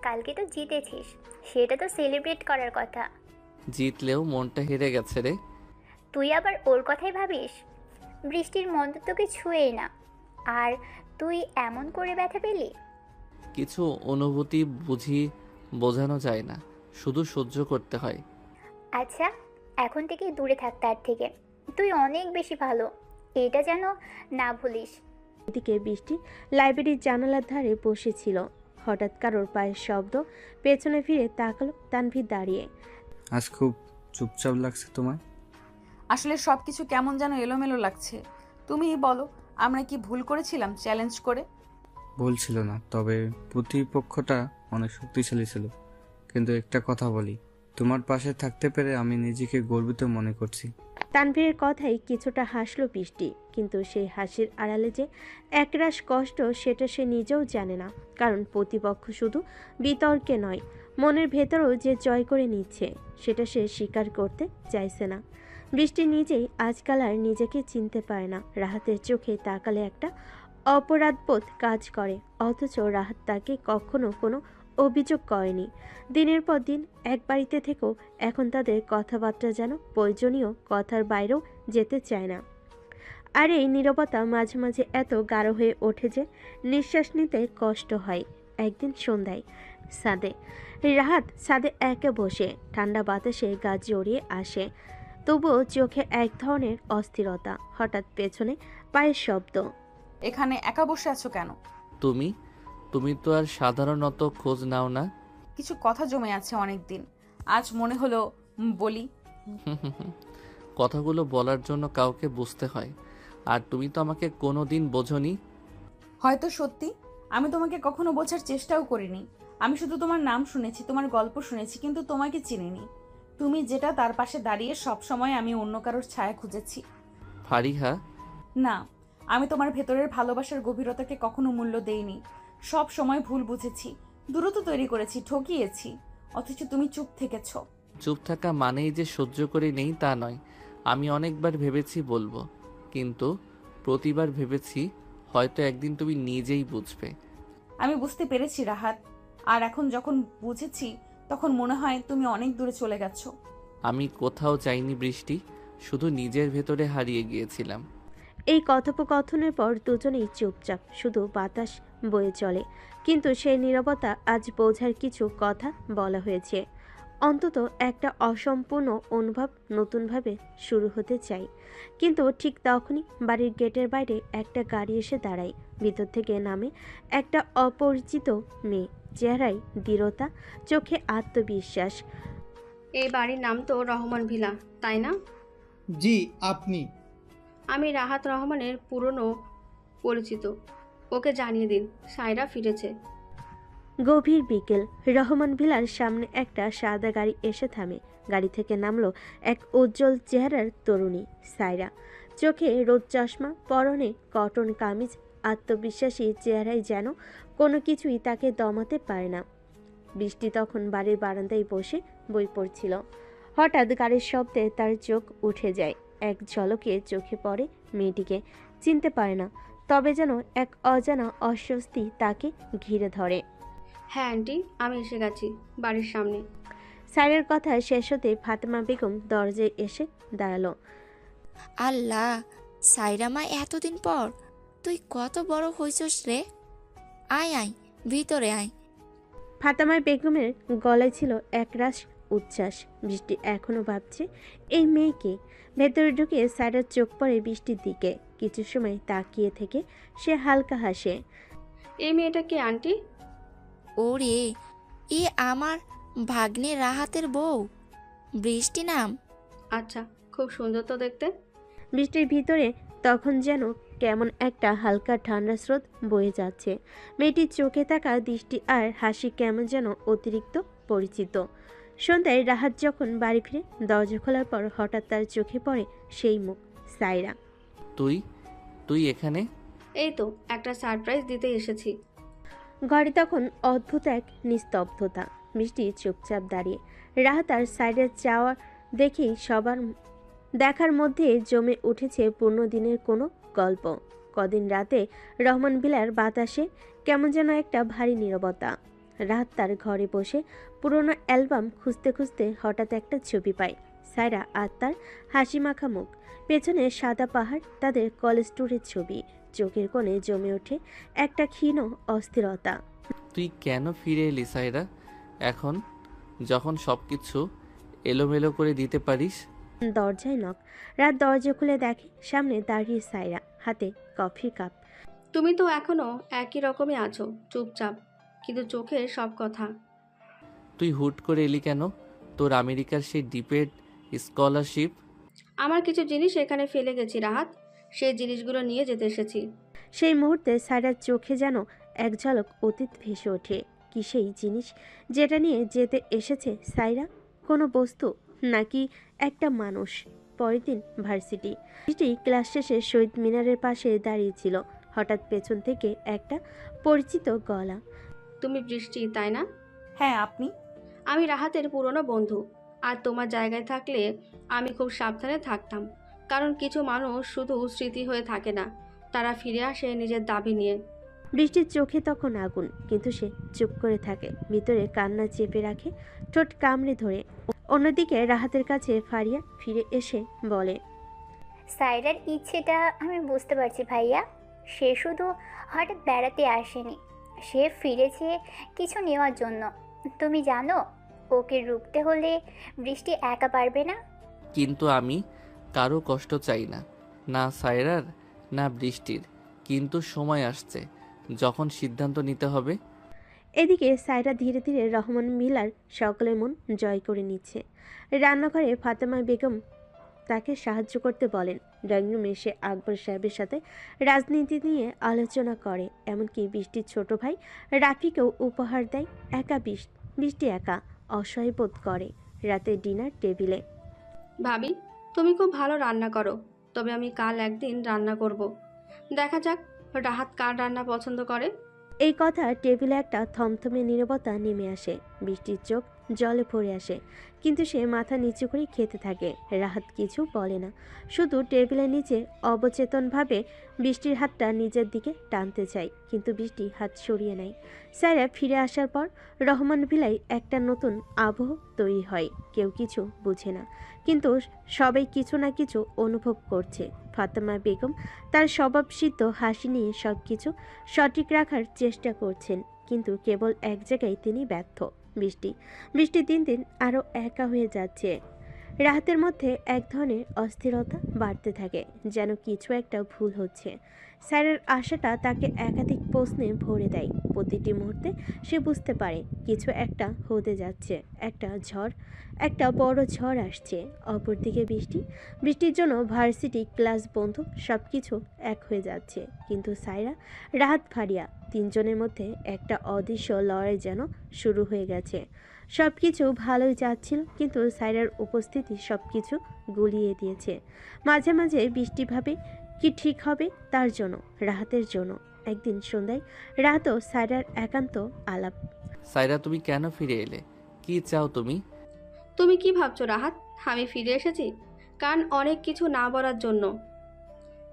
কালকে তো জিতেছিস, সেটা তো সেলিব্রেট করার কথা। জিতলেও মনটা হেরে গেছে রে। তুই আবার ওর কথাই ভাবিস? বৃষ্টির মন তো তোকে ছুঁয়েই না, আর তুই এমন করে ব্যথা পেলি। কিছু অনুভূতি বোঝানো যায় না, শুধু সহ্য করতে হয়। আচ্ছা, এখন থেকে দূরে থাক তার থেকে। তুই অনেক বেশি ভালো, এটা যেন না ভুলিস। এদিকে বৃষ্টি লাইব্রেরির জানালার ধারে বসেছিল। হঠাৎ কারোর পায়ের শব্দ, পেছনে ফিরে তাকালো তানভীর দাঁড়িয়ে। আজ খুব চুপচাপ লাগছে তোমায়। আসলে সব কিছু কেমন যেন এলোমেলো লাগছে। তুমিই বলো, আমরা কি ভুল করেছিলাম চ্যালেঞ্জ করে? ভুল ছিল না, তবে প্রতিপক্ষটা অনেক শক্তিশালী ছিল। কিন্তু একটা কথা বলি, তোমার পাশে থাকতে পেরে আমি নিজেকে গর্বিত মনে করছি। তানভীরের কথাই কিছুটা হাসলো বৃষ্টি, কিন্তু সেই হাসির আড়ালে যে একরাশ কষ্ট সেটা সে নিজেও জানে না। কারণ প্রতিপক্ষ শুধু বিতর্কে নয়, মনের ভেতরেও যে জয় করে নিচ্ছে সেটা সে স্বীকার করতে চাইছে না। বৃষ্টি নিজেই আজকাল আর নিজেকে চিনতে পারে না। রাহাতের চোখে তাকালে একটা অপরাধবোধ কাজ করে, অথচ রাহাত তাকে কখনো কোনো অভিযোগ করেনি। দিনের পর দিন এক বাড়িতে থেকেও এখন তাদের কথাবার্তা যেন প্রয়োজনীয় কথার বাইরেও যেতে চায় না। আর এই নীরবতা মাঝে মাঝে এত গাঢ় হয়ে ওঠে যে নিঃশ্বাস নিতে কষ্ট হয়। একদিন সন্ধ্যায় রাহাত ছাদে একা বসে, ঠান্ডা বাতাসে গা জড়িয়ে আসে, তবুও চোখে এক ধরনের অস্থিরতা। হঠাৎ পেছনে পায়ের শব্দ। এখানে একা বসে আছো কেন? তুমি তো আর সাধারণত খোঁজ নাও না। কিছু কথা জমে আছে অনেক দিন, আজ মনে হলো বলি। কথাগুলো বলার জন্য কাউকে বুঝতে হয়, আর তুমি তো আমাকে কোনোদিন বোঝোনি। হয়তো সত্যি আমি তোমাকে কখনো বোঝার চেষ্টাও করিনি। আমি শুধু তোমার নাম শুনেছি, তোমার গল্প শুনেছি, কিন্তু তোমাকে চিনিনি। তুমি যেটা তার পাশে দাঁড়িয়ে সব সময় আমি অন্য কারোর ছায়া খুঁজেছি। ফারিহা, না, আমি তোমার ভেতরের ভালোবাসার গভীরতাকে কখনো মূল্য দেইনি। সব সময় ভুল বুঝেছি, দূরত্ব তৈরি করেছি, ঠকিয়েছি, অথচ তুমি চুপ থেকেছ। চুপ থাকা মানেই যে সহ্য করে নেই তা নয়। আমি অনেকবার ভেবেছি বলবো, কিন্তু প্রতিবার ভেবেছি হয়তো একদিন তুমি নিজেই বুঝবে। আমি বুঝতে পেরেছি রাহাত, আর এখন যখন বুঝেছি তখন মনে হয় তুমি অনেক দূরে চলে গেছো। আমি কোথাও যাইনি বৃষ্টি, শুধু নিজের ভেতরে হারিয়ে গিয়েছিলাম। এই কথোপকথনের পর দুজনেই চুপচাপ, শুধু বাতাস বয়ে চলে। কিন্তু সেই নীরবতা আজ বোঝার কিছু কথা বলা হয়েছে। অন্তত একটা অসম্পূর্ণ অনুভব নতুনভাবে শুরু হতে চাই। কিন্তু ঠিক তখনই বাড়ির গেটের বাইরে একটা গাড়ি এসে দাঁড়ায়। ভিতর থেকে নামে একটা অপরিচিত মেয়ে, চেহারায় দৃঢ়তা, চোখে আত্মবিশ্বাস। এই বাড়ির নাম তো রহমান ভিলা, তাই না? জি, আপনি? আমি রাহাত রহমানের পুরনো পরিচিত, ওকে জানিয়ে দিন সায়রা ফিরেছে। গভীর বিকেল, রহমান ভিলার সামনে একটা সাদা গাড়ি এসে থামে। গাড়ি থেকে নামলো এক উজ্জ্বল চেহারার তরুণী সায়রা। চোখে রোদ চশমা, পরনে কটন কামিজ, আত্মবিশ্বাসী চেহারায় যেন কোনো কিছুই তাকে দমাতে পারে না। বৃষ্টি তখন বাড়ির বারান্দায় বসে বই পড়ছিল। হঠাৎ গাড়ির শব্দে তার চোখ উঠে যায়। এক ঝলকে চোখে পড়ে মেয়েটিকে, চিনতে পারে না, তবে যেন এক অজানা অস্বস্তি তাকে ঘিরে ধরে। হ্যাঁ আন্টি, আমি এসে গেছি বাড়ির সামনে। সাইরার কথা শেষ হতে ফাতেমা বেগম দরজায় এসে দাঁড়ালো। আল্লাহ, সাইরা মা, এতদিন পর তুই কত বড় হইছস রে। আয় আয়, ভিতরে আয়। ফাতেমা বেগমের গলায় ছিল একরাশ উচ্ছ্বাস। বৃষ্টি এখনো ভাবছে এই মেয়েকে। ভেতরে ঢুকে সাইরার চোখ পড়ে বৃষ্টির দিকে। কিছু সময় তাকিয়ে থেকে সে হালকা হাসে। এই মেয়েটা কে আন্টি? ওরে, এ আমার ভাগ্নে রাহাতের বউ, বৃষ্টি নাম। আচ্ছা, খুব সুন্দর তো দেখতে। বৃষ্টির ভিতরে তখন যেন কেমন একটা হালকা ঠান্ডা স্রোত বয়ে যাচ্ছে। মেয়েটির চোখে থাকা দৃষ্টি আর হাসি কেমন যেন অতিরিক্ত পরিচিত। সন্ধ্যায় রাহাত যখন বাড়ি ফিরে দরজা খোলার পর হঠাৎ তার চোখে পড়ে সেই মুখ, সায়রা। তুই এখানে? এই তো একটা সারপ্রাইজ দিতে এসেছি। ঘরে তখন অদ্ভুত এক নিস্তব্ধতা। বৃষ্টি চুপচাপ দাঁড়িয়ে। রাহাত আর সাইডের চাওয়া দেখেই সবার দেখার মধ্যে জমে উঠেছে পূর্ণ দিনের কোনো গল্প। কদিন রাতে রহমান বিলার বাতাসে কেমন যেন একটা ভারী নীরবতা। রাহাত তার ঘরে বসে পুরোনো অ্যালবাম খুঁজতে খুঁজতে হঠাৎ একটা ছবি পায়। সায়রা আর তার হাসি মাখা মুখ, পেছনে সাদা পাহাড়, তাদের কলেজ ট্যুরের ছবি। চোখের কোণে জমে ওঠে একটা ক্ষীণ অস্থিরতা। তুই কেন ফিরে এলি সাইরা? এখন যখন সব কিছু এলোমেলো করে দিতে পারিস। দরজায় নক। রাত দরজা খুলে দেখে সামনে দাঁড়িয়ে সায়রা, হাতে কফির কাপ। তুমি তো এখনো একই রকমই আছো, চুপচাপ, কিন্তু চোখের সব কথা। তুই হুট করে এলি কেন? তোর আমেরিকার সেই ডিপেড স্কলারশিপ? আমার কিছু জিনিস এখানে ফেলে গেছি রাহাত, সেই জিনিসগুলো নিয়ে যেতে এসেছি। সেই মুহূর্তে সায়রার চোখে যেন এক ঝলক অতীত ভেসে ওঠে। কি সেই জিনিস যেটা নিয়ে যেতে এসেছে সায়রা? কোনো বস্তু নাকি একটা মানুষ? পরের দিন ভার্সিটি ক্লাস শেষে শহীদ মিনারের পাশে দাঁড়িয়েছিল। হঠাৎ পেছন থেকে একটা পরিচিত গলা। তুমি বৃষ্টি, তাই না? হ্যাঁ, আপনি? আমি রাহাতের পুরনো বন্ধু। আর তোমার জায়গায় থাকলে আমি খুব সাবধানে থাকতাম, কারণ কিছু মানুষ শুধু স্মৃতি হয়ে থাকে না, তারা ফিরে আসে নিজের দাবি নিয়ে। বৃষ্টির চোখে তখন আগুন, কিন্তু সে চুপ করে থাকে, ভিতরে কান্না চেপে রাখে, ঠোঁট কামড়ে ধরে। অন্যদিকে রাহাতের কাছে ফারিয়া ফিরে এসে বলে, সাইরার ইচ্ছেটা আমি বুঝতে পারছি ভাইয়া। সে শুধু হঠাৎ বেড়াতে আসেনি, সে ফিরেছে কিছু নেওয়ার জন্য। তুমি জানো, ওকে রুখতে হলে বৃষ্টি একা পারবে না। কিন্তু আমি কারো কষ্ট চাই না, না সায়রার না বৃষ্টির। কিন্তু সময় আসছে যখন সিদ্ধান্ত নিতে হবে। এদিকে সায়রা ধীরে ধীরে রহমান মিলার সকলের মন জয় করে নিচ্ছে। রান্নাঘরে ফাতেমা বেগম তাকে সাহায্য করতে বলেন। ড্রয়িং রুমে সে আকবর সাহেবের সাথে রাজনীতি নিয়ে আলোচনা করে, এমনকি বৃষ্টির ছোট ভাই রাফিকেও উপহার দেয়। একা বৃষ্টি একা অসহায় বোধ করে। রাতে ডিনার টেবিলে, ভাবি, তুমি খুব ভালো রান্না করো, তবে আমি কাল একদিন রান্না করব। দেখা যাক রাহাত কার রান্না পছন্দ করে। এই কথা টেবিলে একটা থমথমে নীরবতা নেমে আসে। বৃষ্টির চোখ জলে ভরে আসে, কিন্তু সে মাথা নিচু করে খেতে থাকে। রাহাত কিছু বলে না, শুধু টেবিলের নিচে অবচেতনভাবে বৃষ্টির হাতটা নিজের দিকে টানতে চায়, কিন্তু বৃষ্টি হাত সরিয়ে নেয়। সায়রা ফিরে আসার পর রহমান ভিলাই একটা নতুন আবহ তৈরি হয়। কেউ কিছু বুঝে না, কিন্তু সবাই কিছু না কিছু অনুভব করছে। ফাতেমা বেগম তার স্বভাবসিদ্ধ হাসি নিয়ে সব কিছু সঠিক রাখার চেষ্টা করছেন, কিন্তু কেবল এক জায়গায় তিনি ব্যর্থ। বৃষ্টি দিন দিন আরও একা হয়ে যাচ্ছে। রাহাতের মধ্যে এক ধরনের অস্থিরতা বাড়তে থাকে, যেন কিছু একটা ভুল হচ্ছে। স্যারের আশাটা তাকে একাধিক প্রশ্নে ভরে দেয়। প্রতিটি মুহূর্তে সে বুঝতে পারে কিছু একটা হতে যাচ্ছে, একটা বড় ঝড় আসছে। অপরদিকে বৃষ্টির জন্য ভার্সিটি, ক্লাস বন্ধ, সব কিছু এক হয়ে যাচ্ছে। কিন্তু সায়রা, রাহাত, ফারিয়া তিনজনের মধ্যে একটা অদৃশ্য লড়াই যেন শুরু হয়ে গেছে। সব কিছু ভালোই যাচ্ছিল, কিন্তু সায়রার উপস্থিতি সব কিছু গুলিয়ে দিয়েছে। মাঝে মাঝে বৃষ্টি ভাবে কি ঠিক হবে তার জন্য, রাহাতের জন্য। একদিন সন্ধ্যায় রাহাত ও সায়রার একান্ত আলাপ। সায়রা, তুমি কেন ফিরে এলে? কি চাও তুমি? তুমি কি ভাবছো রাহাত, আমি ফিরে এসেছি কারণ অনেক কিছু না বলার জন্য?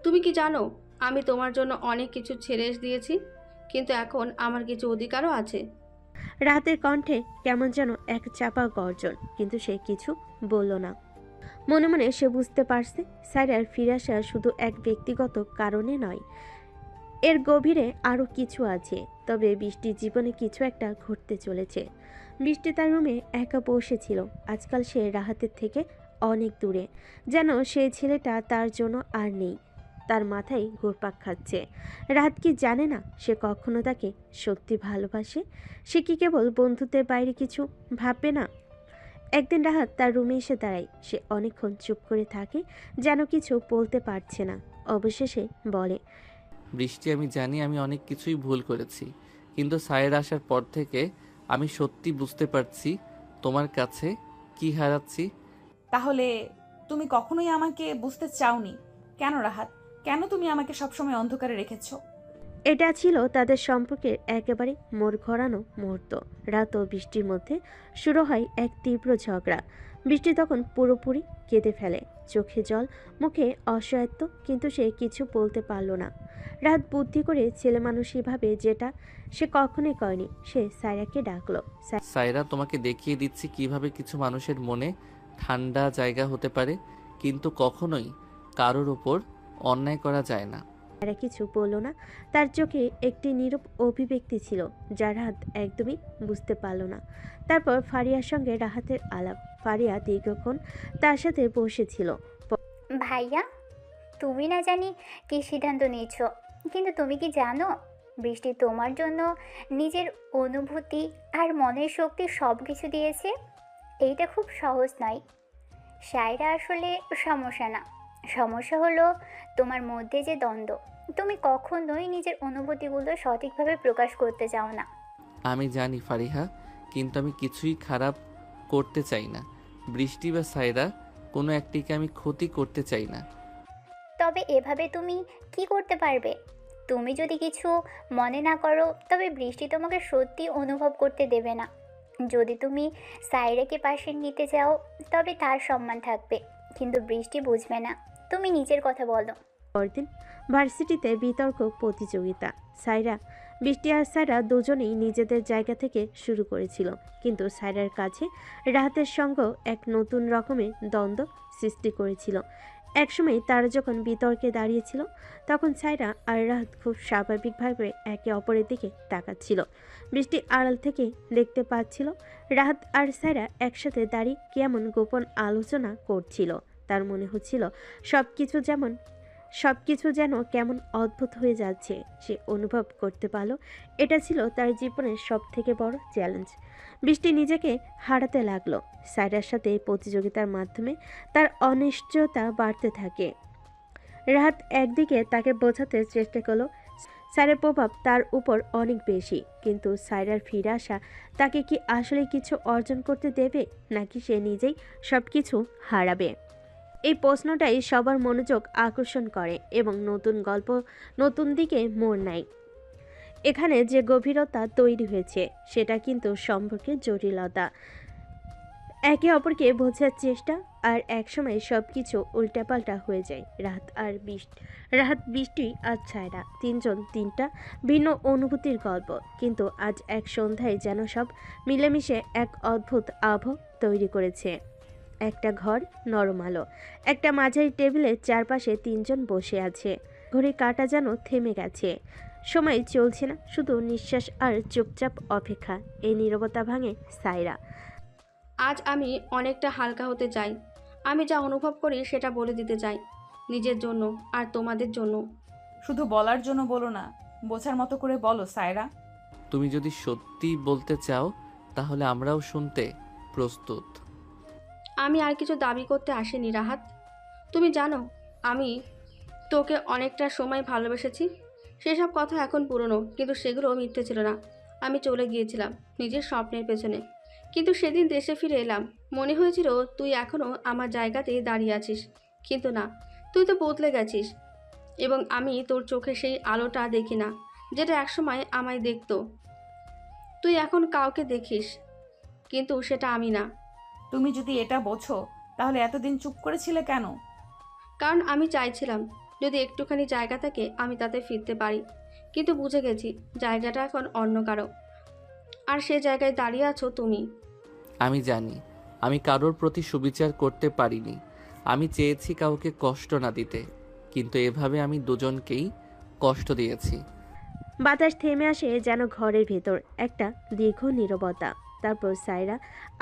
তুমি কি জানো, আমি তোমার জন্য অনেক কিছু ছেড়ে দিয়েছি, কিন্তু এখন আমার কিছু অধিকারও আছে। রাহাতের কণ্ঠে কেমন যেন এক চাপা গর্জন, কিন্তু সে কিছু বলল না। মনে মনে সে বুঝতে পারছে সায়রার ফিরে আসা শুধু এক ব্যক্তিগত কারণে নয়, এর গভীরে আরও কিছু আছে। তবে বৃষ্টির জীবনে কিছু একটা ঘটতে চলেছে। বৃষ্টি তার রুমে একা বসেছিল। আজকাল সে রাহাতের থেকে অনেক দূরে, যেন সেই ছেলেটা তার জন্য আর নেই। তার মাথায় ঘুরপাক খাচ্ছে। রাহাত কি জানে না সে কখনো তাকে সত্যি ভালোবাসে? সে কি কেবল বন্ধুত্বের বাইরে কিছু ভাববে না? একদিন রাহাত তার রুমে এসে দাঁড়ায়। সে অনেকক্ষণ চুপ করে থাকে, যেন কিছু বলতে পারছে না। অবশেষে বলে, বৃষ্টি, আমি জানি আমি অনেক কিছুই ভুল করেছি, কিন্তু সায়ের আসার পর থেকে আমি সত্যি বুঝতে পারছি তোমার কাছে কি হারাচ্ছি। তাহলে তুমি কখনোই আমাকে বুঝতে চাওনি কেন রাহাত? কেন তুমি আমাকে সবসময় অন্ধকারে রেখেছো? এটা ছিল তাদের সম্পর্কের একেবারে মোড় ঘোরানো মুহূর্ত। রাত ও বৃষ্টির মধ্যে শুরু হয় এক তীব্র ঝগড়া। বৃষ্টি তখন পুরোপুরি কেঁদে ফেলে, চোখে জল, মুখে অসহায়ত্ব, কিন্তু সে কিছু বলতে পারল না। রাত বুদ্ধি করে ছেলেমানুষি ভাবে যেটা সে কখনোই করেনি। সে সায়রাকে ডাকলো। সায়রা, তোমাকে দেখিয়ে দিচ্ছি কিভাবে কিছু মানুষের মনে ঠান্ডা জায়গা হতে পারে, কিন্তু কখনোই কারোর ওপর অন্যায় করা যায় না। সায়রা কিছু বলল না। তার চোখে একটি নীরব অভিব্যক্তি ছিল যা রাহাত একদমই বুঝতে পারল না। তারপর ফারিয়ার সঙ্গে রাহাতের আলাপ। ফারিয়া দীর্ঘক্ষণ তার সাথে বসেছিল। ভাইয়া, তুমি না জানি কি সিদ্ধান্ত নিয়েছ, কিন্তু তুমি কি জানো বৃষ্টি তোমার জন্য নিজের অনুভূতি আর মনের শক্তি সব কিছু দিয়েছে? এইটা খুব সহজ নয়। সায়রা আসলে সমস্যা না, সমস্যা হলো তোমার মধ্যে যে দ্বন্দ্ব। তুমি কখনোই নিজের অনুভূতিগুলো সঠিকভাবে প্রকাশ করতে চাও না। আমি জানি ফারিহা, কিন্তু আমি কিছুই খারাপ করতে চাই না। বৃষ্টি বা সায়রা কোনো একটিকে আমি ক্ষতি করতে চাই না। তবে এভাবে তুমি কি করতে পারবে? তুমি যদি কিছু মনে না করো, তবে বৃষ্টি তোমাকে সত্যি অনুভব করতে দেবে না। যদি তুমি সায়রাকে পাশে নিতে চাও, তবে তার সম্মান থাকবে, কিন্তু বৃষ্টি বুঝবে না। তুমি নিজের কথা বলো। পরদিন ভার্সিটিতে বিতর্ক প্রতিযোগিতা। বৃষ্টি আর সায়রা দুজনেই নিজেদের জায়গা থেকে শুরু করেছিল, কিন্তু সায়রার কাছে রাহাতের সঙ্গ এক নতুন রকমের দ্বন্দ্ব সৃষ্টি করেছিল। একসময় তারা যখন বিতর্কে দাঁড়িয়েছিল, তখন সায়রা আর রাহাত খুব স্বাভাবিকভাবে একে অপরের দিকে তাকাচ্ছিল। বৃষ্টি আড়াল থেকে দেখতে পাচ্ছিল রাহাত আর সায়রা একসাথে দাঁড়িয়ে কেমন গোপন আলোচনা করছিল। তার মনে হচ্ছিল সবকিছু যেন কেমন অদ্ভুত হয়ে যাচ্ছে। সে অনুভব করতে পারল এটা ছিল তার জীবনের সবথেকে বড় চ্যালেঞ্জ। বৃষ্টি নিজেকে হারাতে লাগলো। সায়রার সাথে এই প্রতিযোগিতার মাধ্যমে তার অনিশ্চয়তা বাড়তে থাকে। রাহাত একদিকে তাকে বোঝাতে চেষ্টা করলো সায়রার প্রভাব তার উপর অনেক বেশি, কিন্তু সায়রার ফিরে আসা তাকে কি আসলে কিছু অর্জন করতে দেবে, নাকি সে নিজেই সবকিছু হারাবে? এই প্রশ্নটাই সবার মনোযোগ আকর্ষণ করে এবং নতুন গল্প নতুন দিকে মোড় নেয়। এখানে যে গভীরতা তৈরি হয়েছে সেটা কিন্তু সম্পর্কের জটিলতা, একে অপরকে বোঝার চেষ্টা, আর একসময় সব কিছু উল্টাপাল্টা হয়ে যায়। রাহাত, বৃষ্টি আর ছায়রা তিনজন তিনটা ভিন্ন অনুভূতির গল্প, কিন্তু আজ এক সন্ধ্যায় যেন সব মিলেমিশে এক অদ্ভুত আবহ তৈরি করেছে। একটা ঘর, নরম আলো, একটা মাঝারি টেবিলের চারপাশে তিনজন বসে আছে। ঘড়ির কাঁটা যেন থেমে গেছে, সময় চলছে না, শুধু নিঃশ্বাস আর চুপচাপ অপেক্ষা। এই নীরবতা ভাঙে সায়রা। আজ আমি অনেকটা হালকা হতে চাই। আমি যা অনুভব করি সেটা বলে দিতে চাই, নিজের জন্য আর তোমাদের জন্য। শুধু বলার জন্য বলো না, বোঝার মতো করে বলো সায়রা। তুমি যদি সত্যি বলতে চাও তাহলে আমরাও শুনতে প্রস্তুত। আমি আর কিছু দাবি করতে আসিনি রাহাত। তুমি জানো আমি তোকে অনেকটা সময় ভালোবেসেছি। সেসব কথা এখন পুরনো, কিন্তু সেগুলো মিথ্যে ছিল না। আমি চলে গিয়েছিলাম নিজের স্বপ্নের পেছনে, কিন্তু সেদিন দেশে ফিরে এলাম, মনে হয়েছিল তুই এখনও আমার জায়গাতেই দাঁড়িয়ে আছিস। কিন্তু না, তুই তো বদলে গেছিস, এবং আমি তোর চোখে সেই আলোটা দেখি না যেটা একসময় আমায় দেখতো। তুই এখন কাউকে দেখিস, কিন্তু সেটা আমি না। তুমি যদি এটা বোঝো তাহলে এতদিন চুপ করেছিলে কেন? কারণ আমি চাইছিলাম যদি একটুখানি জায়গা থাকে আমি তাতে ফিরতে পারি, কিন্তু বুঝে গেছি জায়গাটা এখন অন্য কারো, আর সে জায়গায় দাঁড়িয়ে আছো তুমি। আমি জানি আমি কারোর প্রতি সুবিচার করতে পারিনি। আমি চেয়েছি কাউকে কষ্ট না দিতে, কিন্তু এভাবে আমি দুজনকেই কষ্ট দিয়েছি। বাতাস থেমে আসে যেন ঘরের ভেতর, একটা দীর্ঘ নীরবতা। তারপর সায়রা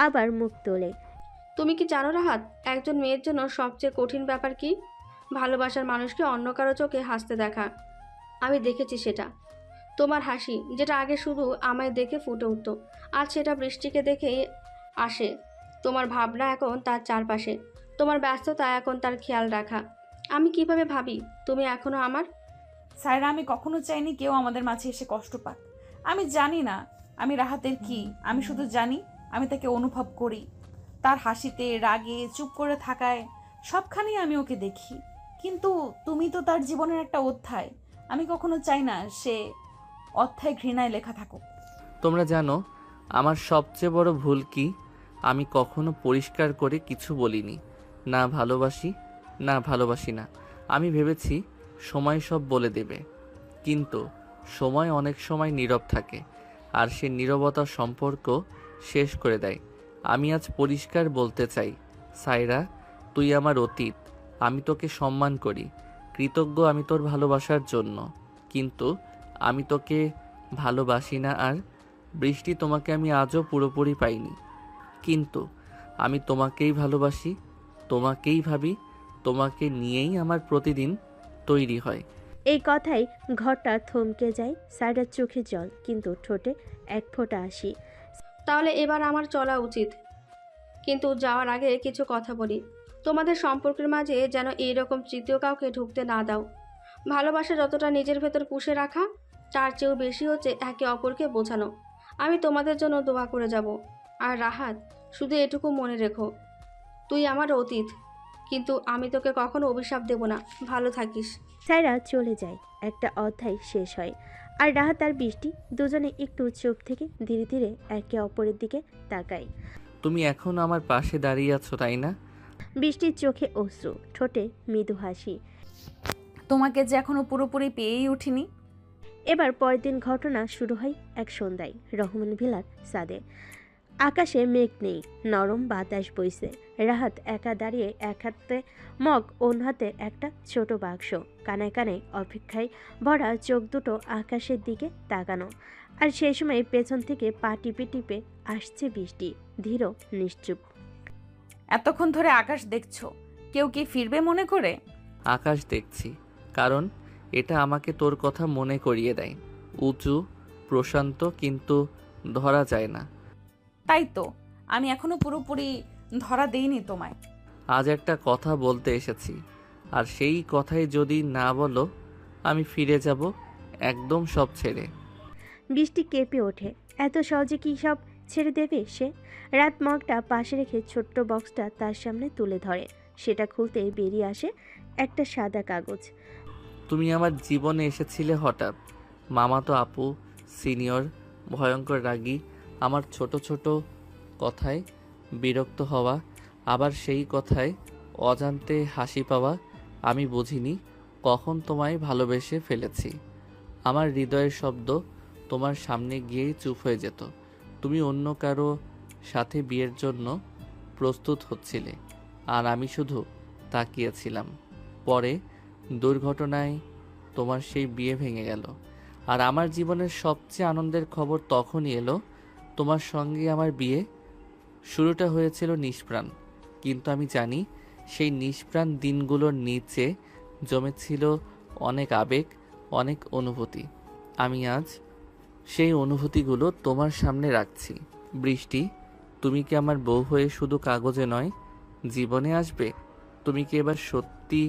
আবার মুখ তোলে। তুমি কি জানো রাহাত, একজন মেয়ের জন্য সবচেয়ে কঠিন ব্যাপার কি? ভালোবাসার মানুষকে অন্য কারো চোখে হাসতে দেখা। আমি দেখেছি সেটা। তোমার হাসি, যেটা আগে শুধু আমায় দেখে ফুটে উঠত, আজ সেটা বৃষ্টিকে দেখেই আসে। তোমার ভাবনা এখন তার চারপাশে, তোমার ব্যস্ততা এখন তার খেয়াল রাখা। আমি কিভাবে ভাবি তুমি এখনো আমার। সায়রা, আমি কখনো চাইনি কেউ আমাদের মাঝে এসে কষ্ট পাক। আমি জানি না আমি রাহাতের কি, আমি শুধু জানি আমি তাকে অনুভব করি। তার হাসিতে, রাগে, চুপ করে থাকায়, সবখানেই আমি ওকে দেখি। কিন্তু তুমি তো তার জীবনের একটা অধ্যায়। আমি কখনো চাই না সে অধ্যায় ঘৃণায় লেখা থাকুক। তোমরা জানো আমার সবচেয়ে বড় ভুল কি? আমি কখনো পরিষ্কার করে কিছু বলিনি। না ভালোবাসি, না ভালোবাসি না। আমি ভেবেছি সময় সব বলে দেবে, কিন্তু সময় অনেক সময় নীরব থাকে, আর সে নীরবতার সম্পর্ক শেষ করে দেয়। আমি আজ পরিষ্কার বলতে চাই, সায়রা, তুই আমার অতীত। আমি তোকে সম্মান করি, কৃতজ্ঞ আমি তোর ভালোবাসার জন্য, কিন্তু আমি তোকে ভালোবাসি না। আর বৃষ্টি, তোমাকে আমি আজও পুরোপুরি পাইনি, কিন্তু আমি তোমাকেই ভালোবাসি, তোমাকেই ভাবি, তোমাকে নিয়েই আমার প্রতিদিন তৈরি হয়। এই কথাই ঘরটা থমকে যায়। সায়রার চোখে জল, কিন্তু ঠোঁটে এক ফোঁটা হাসি। তাহলে এবার আমার চলা উচিত, কিন্তু যাওয়ার আগে কিছু কথা বলি। তোমাদের সম্পর্কের মাঝে যেন এইরকম তৃতীয় কাউকে ঢুকতে না দাও। ভালোবাসা যতটা নিজের ভেতর পুষে রাখা, তার চেয়েও বেশি হচ্ছে একে অপরকে বোঝানো। আমি তোমাদের জন্য দোয়া করে যাব। আর রাহাত, শুধু এটুকু মনে রেখো, তুই আমার অতীত, কিন্তু আমি তোকে কখনো অভিশাপ দেব না। ভালো থাকিস। সায়রা চলে যায়, একটা অধ্যায় শেষ হয়। আর রাহাত আর বৃষ্টি দুজনে একটু চুপ থেকে ধীরে ধীরে একে অপরের দিকে তাকায়। তুমি এখন আমার পাশে দাঁড়িয়ে আছো, তাই না? বৃষ্টির চোখে অশ্রু, ঠোঁটে মৃদু হাসি। তোমাকে যে এখনো পুরোপুরি পেয়েই উঠিনি। এবার পরের দিন ঘটনা শুরু হয় এক সন্ধ্যায় রহমান ভিলার ছাদে। আকাশে মেঘ নেই, নরম বাতাস বইছে। রাহাত একা দাঁড়িয়ে, এক হাতে মগ, অন্য হাতে একটা ছোট বাক্স, কানে কানে অপেক্ষায় ভরা, চোখ দুটো আকাশের দিকে তাকানো। আর সেই সময় পেছন থেকে পা টিপে টিপে আসছে বৃষ্টি, ধীর নিশ্চুপ। এতক্ষণ ধরে আকাশ দেখছো, কেউ কি ফিরবে মনে করে? আকাশ দেখছি কারণ এটা আমাকে তোর কথা মনে করিয়ে দেয়। উঁচু, প্রশান্ত, কিন্তু ধরা যায় না। তাই তো, আমি এখনো পুরোপুরি ধরা দেইনি তোমায়। আজ একটা কথা বলতে এসেছি, আর সেই কথাই যদি না বলো, আমি ফিরে যাব একদম সব ছেড়ে। বৃষ্টি কেঁপে ওঠে। এত সহজে কি সব ছেড়ে দেবে সে? রাত মগটা পাশে রেখে ছোট্ট বক্সটা তার সামনে তুলে ধরে। সেটা খুলতে বেরিয়ে আসে একটা সাদা কাগজ। তুমি আমার জীবনে এসেছিলে হঠাৎ। মামাতো আপু, সিনিয়র, ভয়ঙ্কর রাগী, আমার ছোট ছোট কথায় বিরক্ত হওয়া, আবার সেই কথায় অজান্তে হাসি পাওয়া। আমি বুঝিনি কখন তোমায় ভালোবেসে ফেলেছি। আমার হৃদয়ের শব্দ তোমার সামনে গিয়েই চুপ হয়ে যেত। তুমি অন্য কারো সাথে বিয়ের জন্য প্রস্তুত হচ্ছিলে, আর আমি শুধু তাকিয়েছিলাম। পরে দুর্ঘটনায় তোমার সেই বিয়ে ভেঙে গেল, আর আমার জীবনের সবচেয়ে আনন্দের খবর তখনই এলো, তোমার সঙ্গে আমার বিয়ে। শুরুটা হয়েছিল নিষ্প্রাণ, কিন্তু আমি জানি সেই নিষ্প্রাণ দিনগুলোর নিচে জমেছিল অনেক আবেগ, অনেক অনুভূতি। আমি আজ সেই অনুভূতিগুলো তোমার সামনে রাখছি। বৃষ্টি, তুমি কি আমার বউ হয়ে শুধু কাগজে নয়, জীবনে আসবে? তুমি কি এবার সত্যি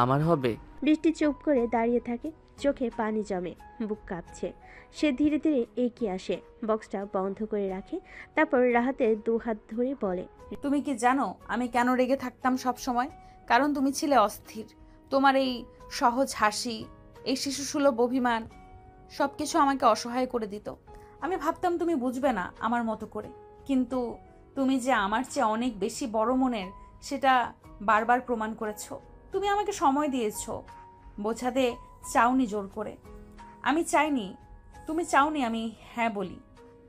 আমার হবে? বৃষ্টি চুপ করে দাঁড়িয়ে থাকে, চোখে পানি জমে, বুক কাঁপছে। সে ধীরে ধীরে এগিয়ে আসে, বক্সটা বন্ধ করে রাখে, তারপর রাহাতে দু হাত ধরে বলে, তুমি কি জানো আমি কেন রেগে থাকতাম সব সময়? কারণ তুমি ছিলে অস্থির। তোমার এই সহজ হাসি, এই শিশুসুলভ অভিমান, সবকিছু আমাকে অসহায় করে দিত। আমি ভাবতাম তুমি বুঝবে না আমার মতো করে, কিন্তু তুমি যে আমার চেয়ে অনেক বেশি বড় মনের, সেটা বারবার প্রমাণ করেছো। তুমি আমাকে সময় দিয়েছো, বোঝাতে চাওনি জোর করে। আমি চাইনি, তুমি চাওনি আমি হ্যাঁ বলি।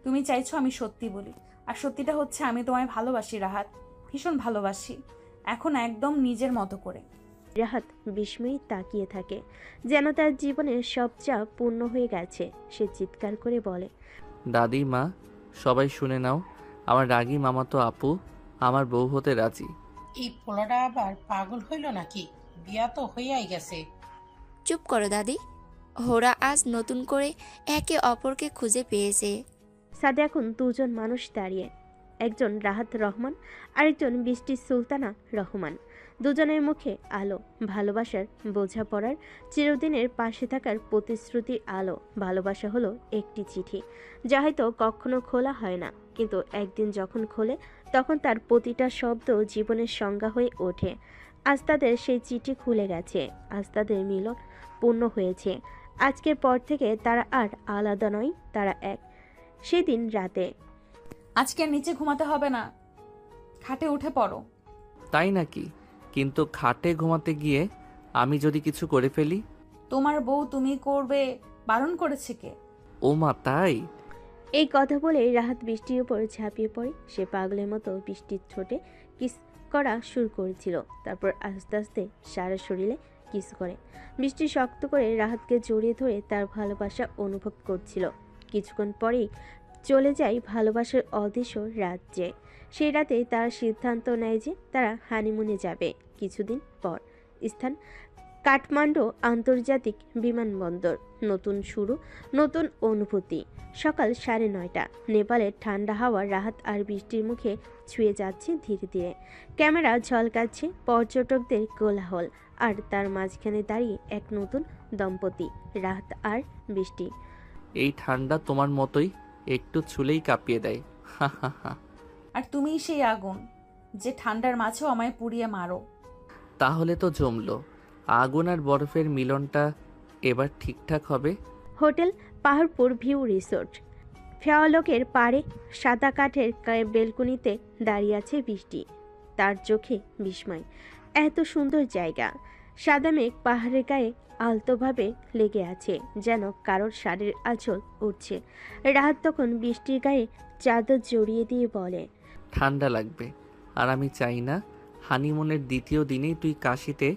তুমি চাইছো আমি সত্যি বলি, আর সত্যিটা হচ্ছে আমি তোমায় ভালোবাসি রাহাত, ভীষণ ভালোবাসি, এখন একদম নিজের মতো করে। রাহাত বিস্ময়ে তাকিয়ে থাকে, যেন তার জীবনের সব চাপ পূর্ণ হয়ে গেছে। সে চিৎকার করে বলে, দাদি, মা, সবাই শুনে নাও, আমার রাগী মামাতো আপু আমার বউ হতে রাজি। এই পোলাটা আবার পাগল হইল নাকি? বিয়া তো হইয়াই গেছে। চুপ করো দাদি, ওরা আজ নতুন করে একে অপরকে খুঁজে পেয়েছে। সাদে এখন দুজন মানুষ দাঁড়িয়ে, একজন রাহাত রহমান, আরেকজন বৃষ্টি সুলতানা রহমান। দুজনের মুখে আলো, ভালোবাসার, বোঝাপড়ার, চিরদিনের পাশে থাকার প্রতিশ্রুতির আলো। ভালোবাসা হলো একটি চিঠি, যা হয়তো কখনো খোলা হয় না, কিন্তু একদিন যখন খোলে, তখন তার প্রতিটা শব্দ জীবনের সংজ্ঞা হয়ে ওঠে। আজ তাদের সেই চিঠি খুলে গেছে, আজ তাদের মিলন পূর্ণ হয়েছে। আজকের পর থেকে তারা আর আলাদা নয়, তারা এক। সেদিন রাতে আজকে আর নিচে ঘুমাতে হবে না, খাটে উঠে পড়ো। তাই নাকি? কিন্তু খাটে ঘুমাতে গিয়ে আমি যদি কিছু করে ফেলি? তোমার বউ তুমি করবে বারণ করেছে কে? ও মা, তাই? এই কথা বলে রাহাত বৃষ্টির উপর ঝাঁপিয়ে পড়ে। সে পাগলের মতো বৃষ্টির ঠোঁটে কিস করা শুরু করেছিল, তারপর আস্তে আস্তে সারা শরীরে কিস করে। বৃষ্টি শক্ত করে রাহাতকে জড়িয়ে ধরে তার ভালোবাসা অনুভব করছিল। কিছুক্ষণ পরেই চলে যায় ভালোবাসার অদৃশ্য রাজ্যে। সেই রাতেই তারা সিদ্ধান্ত নেয় যে তারা হানিমুনে যাবে। কিছুদিন পর স্থান কাঠমান্ডু আন্তর্জাতিক বিমানবন্দর। নতুন শুরু, নতুন অনুভূতি। সকাল 9:30। নেপালের ঠান্ডা হাওয়া রাহাত আর বৃষ্টির মুখে ছুঁয়ে যাচ্ছে ধীরে ধীরে। ক্যামেরা ঝলকাচ্ছে, পর্যটকদের কোলাহল, আর তার মাঝখানে দাঁড়িয়ে এক নতুন দম্পতি, রাহাত আর বৃষ্টি। এই ঠান্ডা তোমার মতোই, একটু ছুলেই কাঁপিয়ে দেয়। হা হা হা। আর তুমিই সেই আগুন যে ঠান্ডার মাঝেও আমায় পুড়িয়ে মারো। তাহলে তো জমলো। আগুন আর বরফের মিলনটা এবার ঠিকঠাক হবে। Hotel Paharpur view resort. ফেওয়ালকের পাড়ে সাদা কাঠের বেলকনিতে দাঁড়িয়ে আছে বৃষ্টি। তার চোখে বিস্ময়। এত সুন্দর জায়গা। সাদা মেঘ পাহাড়ের গায়ে আলতোভাবে লেগে আছে, যেন কারোর শাড়ির আঁচল উঠছে। রাহাত তখন বৃষ্টির গায়ে চাদর জড়িয়ে দিয়ে বলে, ঠান্ডা লাগবে। আর আমি চাই না হানিমুনের দ্বিতীয় দিনেই তুই কাশিতে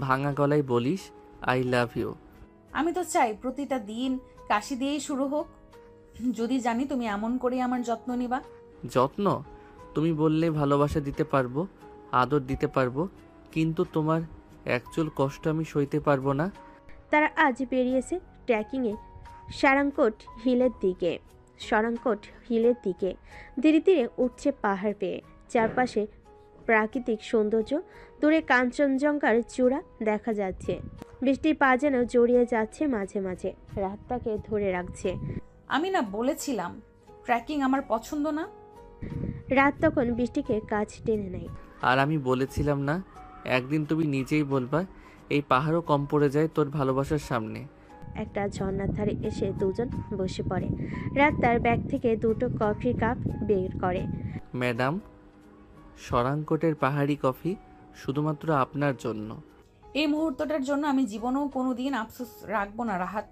ভাঙা গলায় বলিস আই লাভ ইউ। আমি তো চাই প্রতিটা দিন কাশি দিয়েই শুরু হোক, যদি জানি তুমি এমন করে আমার যত্ন নিবা। যত্ন? তুমি বললে ভালোবাসা দিতে পারবো, আদর দিতে পারবো, কিন্তু তোমার একচুল কষ্ট আমি সইতে পারবো না। তারা আজ বেরিয়েছে ট্রেকিংয়ে সারাংকোট হিলের দিকে। ধীরে ধীরে উঠছে পাহাড় পেয়ে। চারপাশে প্রাকৃতিক সৌন্দর্য, দূরে কাঞ্চনজঙ্ঘার চূড়া দেখা যাচ্ছে। বৃষ্টির পা যেন জড়িয়ে যাচ্ছে মাঝে মাঝে। রাত তাকে ধরে রাখছে। আমি না বলেছিলাম ট্রেকিং আমার পছন্দ না? রাত তখন বৃষ্টিকে কাছ টেনে নেয়। আর আমি বলেছিলাম না একদিন তুমি নিজেই বলবা এই পাহাড়ও কম পড়ে যায় তোর ভালোবাসার সামনে। একটা ঝর্ণার ধারে এসে দুজন বসে পড়ে। রাত তার ব্যাগ থেকে দুটো কফির কাপ বের করে। ম্যাডাম, সরাংকোটের পাহাড়ি কফি শুধুমাত্র আপনার জন্য। এই মুহূর্তটার জন্য আমি জীবনেও কোনোদিন আফসোস রাখবো না রাহাত।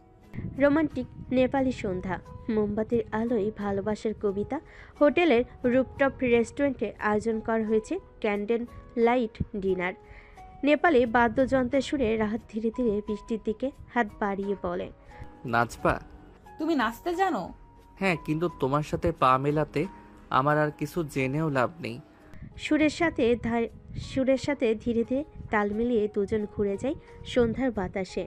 রোমান্টিক নেপালি সন্ধ্যা, মোমবাতির আলোয় ভালোবাসার কবিতা। হোটেলের রুপটপ রেস্টুরেন্টে আয়োজন করা হয়েছে ক্যান্ডেল লাইট ডিনার। নেপালে বাদ্যযন্ত্রের সুরে রাহাত ধীরে ধীরে বৃষ্টির দিকে হাত বাড়িয়ে বলে, নাচবা? তুমি নাচতে জানো? হ্যাঁ, কিন্তু তোমার সাথে পা মেলাতে আমার আর কিছু জেনেও লাভ নেই। সুরের সাথে ধীরে ধীরে তাল মিলিয়ে দুজন ঘুরে যায় সন্ধ্যার বাতাসে।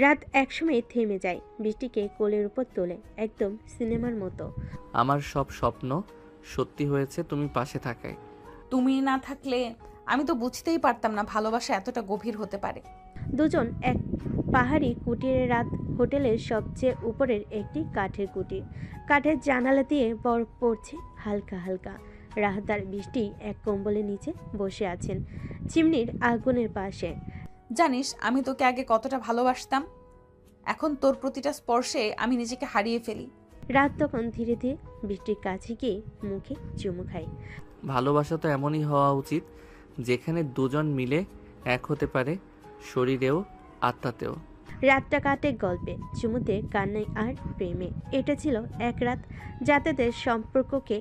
রাত একসময় থেমে যায়, বৃষ্টিকে কোলের উপর তোলে, একদম সিনেমার মতো। আমার সব স্বপ্ন সত্যি হয়েছে তুমি পাশে থাকায়। তুমি না থাকলে আমি তো বুঝতেই পারতাম না ভালোবাসা এতটা গভীর হতে পারে। দুজন এক পাহাড়ি কুটিরে। রাত হোটেলের সবচেয়ে উপরের একটি কাঠের কুটির। কাঠের জানালা দিয়ে বরফ পড়ছে হালকা হালকা। রাহাত বৃষ্টি এক কম্বলের নিচে বসে আছেন, চিমনির আগুনের পাশে। জানিস আমি তোকে আগে কতটা ভালোবাসতাম, এখন তোর প্রতিটা স্পর্শে আমি নিজেকে হারিয়ে ফেলি। রাত তখন ধীরে ধীরে বৃষ্টির কাছে গিয়ে মুখে চুমু খায়। ভালোবাসা তো এমনই হওয়া উচিত যেখানে দুজন মিলে এক হতে পারে, শরীরেও আত্মাতেও। রাতটা কাটে গল্পে, চুমুতে, কান্নায় আর প্রেমে। এটা ছিল এক রাত যা তাদের সম্পর্ককে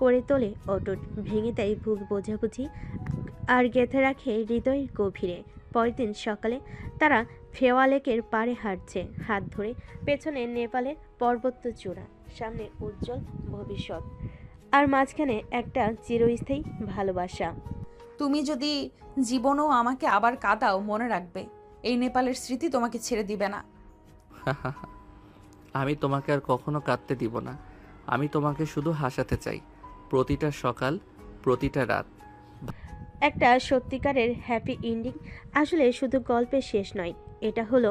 করে তোলে অটুট, ভেঙে দেয় ভুল বোঝাবুঝি আর গেঁথে রাখে হৃদয়ের গভীরে। পরের দিন সকালে তারা ফেওয়ালেকের পাড়ে হাঁটছে হাত ধরে। পেছনে নেপালের পর্বত চূড়া, সামনে উজ্জ্বল ভবিষ্যৎ, আর মাঝখানে একটা চিরস্থায়ী ভালোবাসা। তুমি যদি জীবনেও আমাকে আবার কাঁদাও, মনে রাখবে এই নেপালের স্মৃতি তোমাকে ছেড়ে দিবে না। আমি তোমাকে আর কখনো কাঁদতে দিব না। আমি তোমাকে শুধু হাসাতে চাই, প্রতিটা সকাল, প্রতিটা রাত। একটা সত্যিকারের হ্যাপি এন্ডিং আসলে শুধু গল্পের শেষ নয়, এটা হলো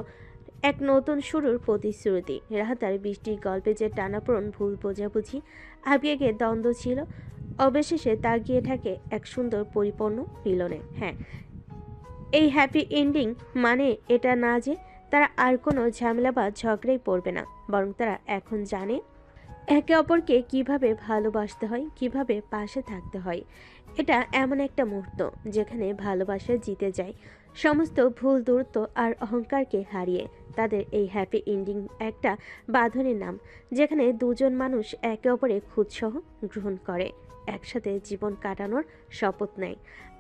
এক নতুন শুরুর প্রতিশ্রুতি। রাহাত আর বৃষ্টির গল্পে যে টানাপোড়েন, ভুল বোঝাবুঝি, আবেগে দ্বন্দ্ব ছিল, অবশেষে তা গিয়ে থাকে এক সুন্দর পরিপূর্ণ মিলনে। হ্যাঁ, এই হ্যাপি এন্ডিং মানে এটা না যে তারা আর কোনো ঝামেলা বা ঝগড়ায় পড়বে না, বরং তারা এখন জানে একে অপরকে কিভাবে ভালোবাসতে হয়, কিভাবে পাশে থাকতে হয়। এটা এমন একটা মুহূর্ত যেখানে ভালোবাসা জিতে যায় সমস্ত ভুল দূরত্ব আর অহংকারকে হারিয়ে। তাদের এই হ্যাপি এন্ডিং একটা বাঁধনের নাম, যেখানে দুজন মানুষ একে অপরের খুঁতসহ গ্রহণ করে, একসাথে জীবন কাটানোর শপথ নেয়।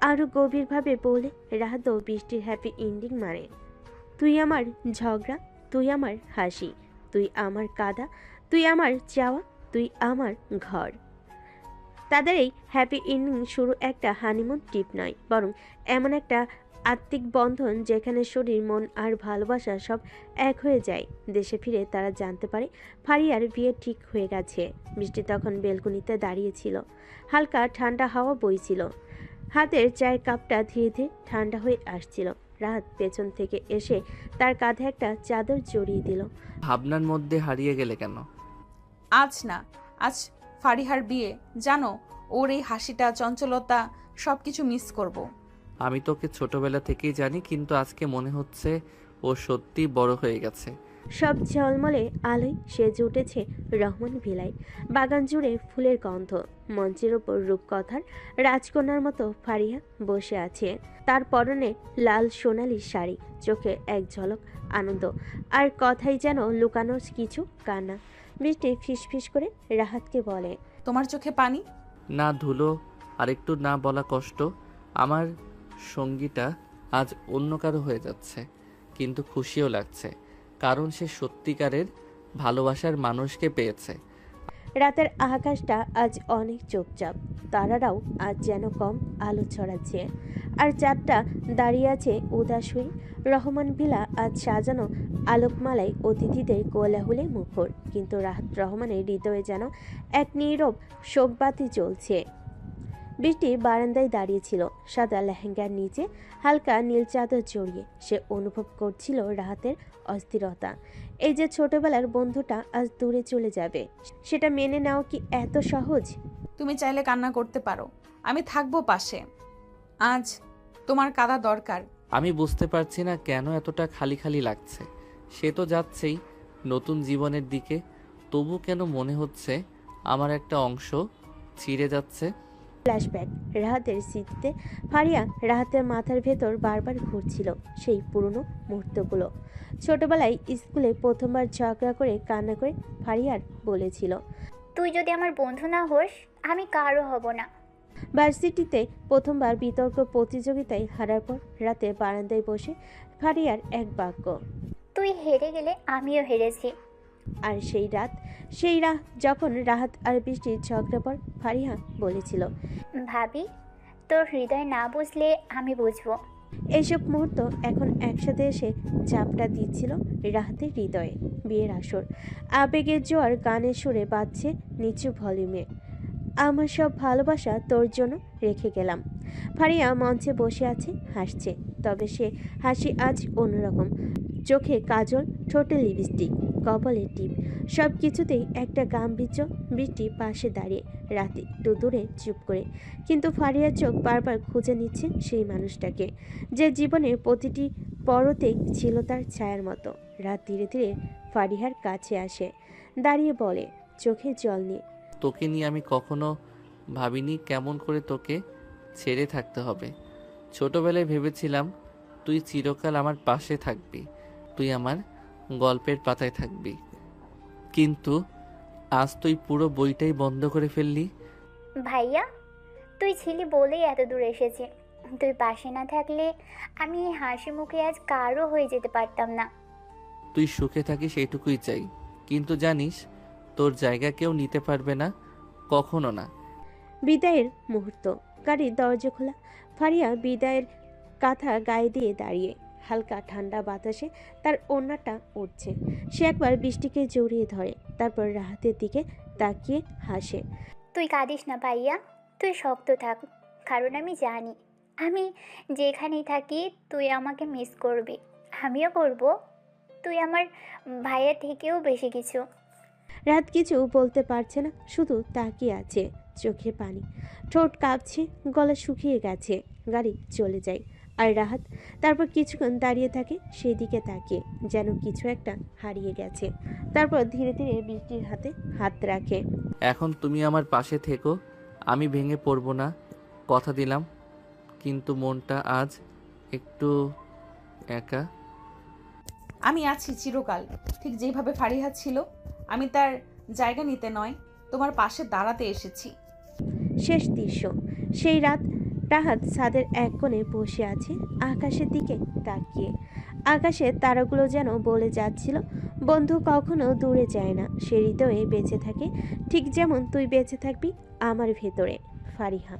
আরও গভীরভাবে বলে রাহাত ও বৃষ্টির হ্যাপি এন্ডিং মানে তুই আমার ঝগড়া, তুই আমার হাসি, তুই আমার কাঁদা, তুই আমার চাওয়া, তুই আমার ঘর। তাদের এই হ্যাপি এন্ডিং শুরু একটা হানিমুন ট্রিপ নয়, বরং এমন একটা আত্মিক বন্ধন যেখানে শরীর, মন আর ভালোবাসা সব এক হয়ে যায়। দেশে ফিরে তারা জানতে পারে ফারিয়ার বিয়ে ঠিক হয়ে গেছে। বৃষ্টি তখন বেলকনিতে দাঁড়িয়েছিল। হালকা ঠান্ডা হাওয়া বইছিল, হাতের চায়ের কাপটা ধীরে ধীরে ঠান্ডা হয়ে আসছিল। রাহাত পেছন থেকে এসে তার কাঁধে একটা চাদর জড়িয়ে দিল। ভাবনার মধ্যে হারিয়ে গেলে কেন? আজ না, আজ ফারিহার বিয়ে। জানো, ওর এই হাসিটা, চঞ্চলতা সব কিছু মিস করব। আমি তোকে ছোটবেলা থেকেই জানি, কিন্তু আজকে মনে হচ্ছে ও সত্যি বড় হয়ে গেছে। সব ঝলমলে আলোয় সেজে উঠেছে রহমান ভিলাই। বাগান জুড়ে ফুলের গন্ধ। মঞ্চের ওপর রূপকথার রাজকন্যার মতো ফারিয়া বসে আছে। তার পরনে লাল সোনালি শাড়ি, চোখে এক ঝলক আনন্দ, আর কথাই যেন লুকানো কিছু কান্না। বৃষ্টি ফিসফিস করে রাহাতকে বলে, তোমার চোখে পানি? না ধুলো, আরেকটু না বলা কষ্ট। আমার সঙ্গীটা আজ অন্য কারো হয়ে যাচ্ছে, কিন্তু খুশিও লাগছে, কারণ সে সত্যিকারের ভালোবাসার মানুষকে পেয়েছে। রাতের আকাশটা আজ অনেক চুপচাপ। তারারাও আজ যেন কম আলো ছড়াচ্ছে, আর চাঁদটা দাঁড়িয়ে আছে উদাস হয়ে। রহমান ভিলা আজ সাজানো আলোকমালায় অতিথিদের কোলাহলে মুখর, কিন্তু রাহাত রহমানের হৃদয়ে যেন এক নীরব শোকবাতি জ্বলছে। বৃষ্টি বারান্দায় দাঁড়িয়েছিল, সাদা লেহেঙ্গার নিচে হালকা নীল চাদর জড়িয়ে। সে অনুভব করছিল রাহাতের অস্থিরতা। এই যে ছোটবেলার বন্ধুটা আজ দূরে চলে যাবে, সেটা মেনে নেওয়া কি এত সহজ? তুমি চাইলে কান্না করতে পারো, আমি থাকবো পাশে। আজ তোমার কাঁদা দরকার। আমি বুঝতে পারছি না কেন এতটা খালি খালি লাগছে। সে তো যাচ্ছেই নতুন জীবনের দিকে, তবু কেন মনে হচ্ছে আমার একটা অংশ ছিঁড়ে যাচ্ছে। ফ্ল্যাশব্যাক রাহাতের স্মৃতিতে। ফারিয়া রাহাতের মাথার ভেতর বারবার ঘুরছিল সেই পুরনো মুহূর্তগুলো। ছোটবেলায় স্কুলে প্রথমবার ঝগড়া করে কান্না করে ফারিয়ার বলেছিল, তুই যদি আমার বন্ধু না হোস, আমি কারো হব না। ভার্সিটিতে প্রথমবার বিতর্ক প্রতিযোগিতায় হারার পর রাতে বারান্দায় বসে ফারিয়ার এক বাক্য, তুই হেরে গেলে আমিও হেরেছি। আর সেই রাত যখন রাহাত আর বৃষ্টির ঝগড়া পর ফারিয়া বলেছিল, ভাবি, তোর হৃদয় না বুঝলে আমি বুঝবো। এইসব মুহূর্ত এখন একসাথে এসে চাপটা দিচ্ছিল রাহাতের হৃদয়ে। বিয়ের আসর, আবেগের জোয়ার গানের সুরে বাজছে নিচু ভলিউমে। আমার সব ভালোবাসা তোর জন্য রেখে গেলাম। ফারিয়া মঞ্চে বসে আছে, হাসছে, তবে সে হাসি আজ অন্যরকম। চোখে কাজল, ঠোঁটে লিপস্টিক, কপালে টিপ, সব কিছুতেই একটা গাম্ভীর্য। বৃষ্টি পাশে দাঁড়িয়ে রাতে একটু দূরে চুপ করে, কিন্তু ফারিয়ার চোখ বারবার খুঁজে নিচ্ছে সেই মানুষটাকে, যে জীবনের প্রতিটি পরতে ছিল তার ছায়ার মতো। রাত ধীরে ধীরে ফারিহার কাছে আসে, দাঁড়িয়ে বলে, চোখে জল নিয়ে, তোকে নিয়ে আমি কখনো ভাবিনি কেমন করে তোকে ছেড়ে থাকতে হবে। ছোটবেলায় ভেবেছিলাম তুই চিরকাল আমার পাশে থাকবি, তুই আমার গল্পের পাতায় থাকবি, কিন্তু আজ তুই পুরো বইটাই বন্ধ করে ফেললি। ভাইয়া, তুই ছিলি বলেই এত দূর এসেছি। তুই পাশে না থাকলে আমি হাসি মুখে আজ কারো হয়ে যেতে পারতাম না। তুই সুখে থাকিস এইটুকুই চাই, কিন্তু জানিস তোর জায়গা কেউ নিতে পারবে না, কখনো না। বিদায়ের মুহূর্ত, গাড়ির দরজা খোলা। ফারিয়া বিদায়ের কাঁথা গায়ে দিয়ে দাঁড়িয়ে, হালকা ঠান্ডা বাতাসে তার ওড়নাটা উঠছে। সে একবার বৃষ্টিকে জড়িয়ে ধরে, তারপর রাহাতের দিকে তাকিয়ে হাসে। তুই কাঁদিস না ভাইয়া, তুই শক্ত থাক, কারণ আমি জানি আমি যেখানেই থাকি তুই আমাকে মিস করবি, আমিও করব। তুই আমার ভাইয়ের থেকেও বেশি কিছু। রাত কিছু বলতে পারছে না, শুধু তাকিয়ে আছে, চোখে পানি, ঠোঁট কাঁপছে, গলা শুকিয়ে গেছে। গাড়ি চলে যায়। আর রাহাত তারপর কিছুক্ষণ দাঁড়িয়ে থাকে সেদিকে তাকিয়ে, যেন কিছু একটা হারিয়ে গেছে। তারপর ধীরে ধীরে বৃষ্টির হাতে হাত রাখে। এখন তুমি আমার পাশে থেকো, আমি ভেঙে পড়বো না, কথা দিলাম। কিন্তু মনটা আজ একটু একা। আমি আছি চিরকাল, ঠিক যেভাবে ফারিহা ছিল। আমি তার জায়গা নিতে নয়, তোমার পাশে দাঁড়াতে এসেছি। শেষ দৃশ্য। সেই রাত রাহাত ছাদের এক কোণে বসে আছে আকাশের দিকে তাকিয়ে। আকাশের তারাগুলো যেন বলে যাচ্ছিল, বন্ধু কখনো দূরে যায় না, সে হৃদয়ে বেঁচে থাকে, ঠিক যেমন তুই বেঁচে থাকবি আমার ভেতরে। ফারিহা।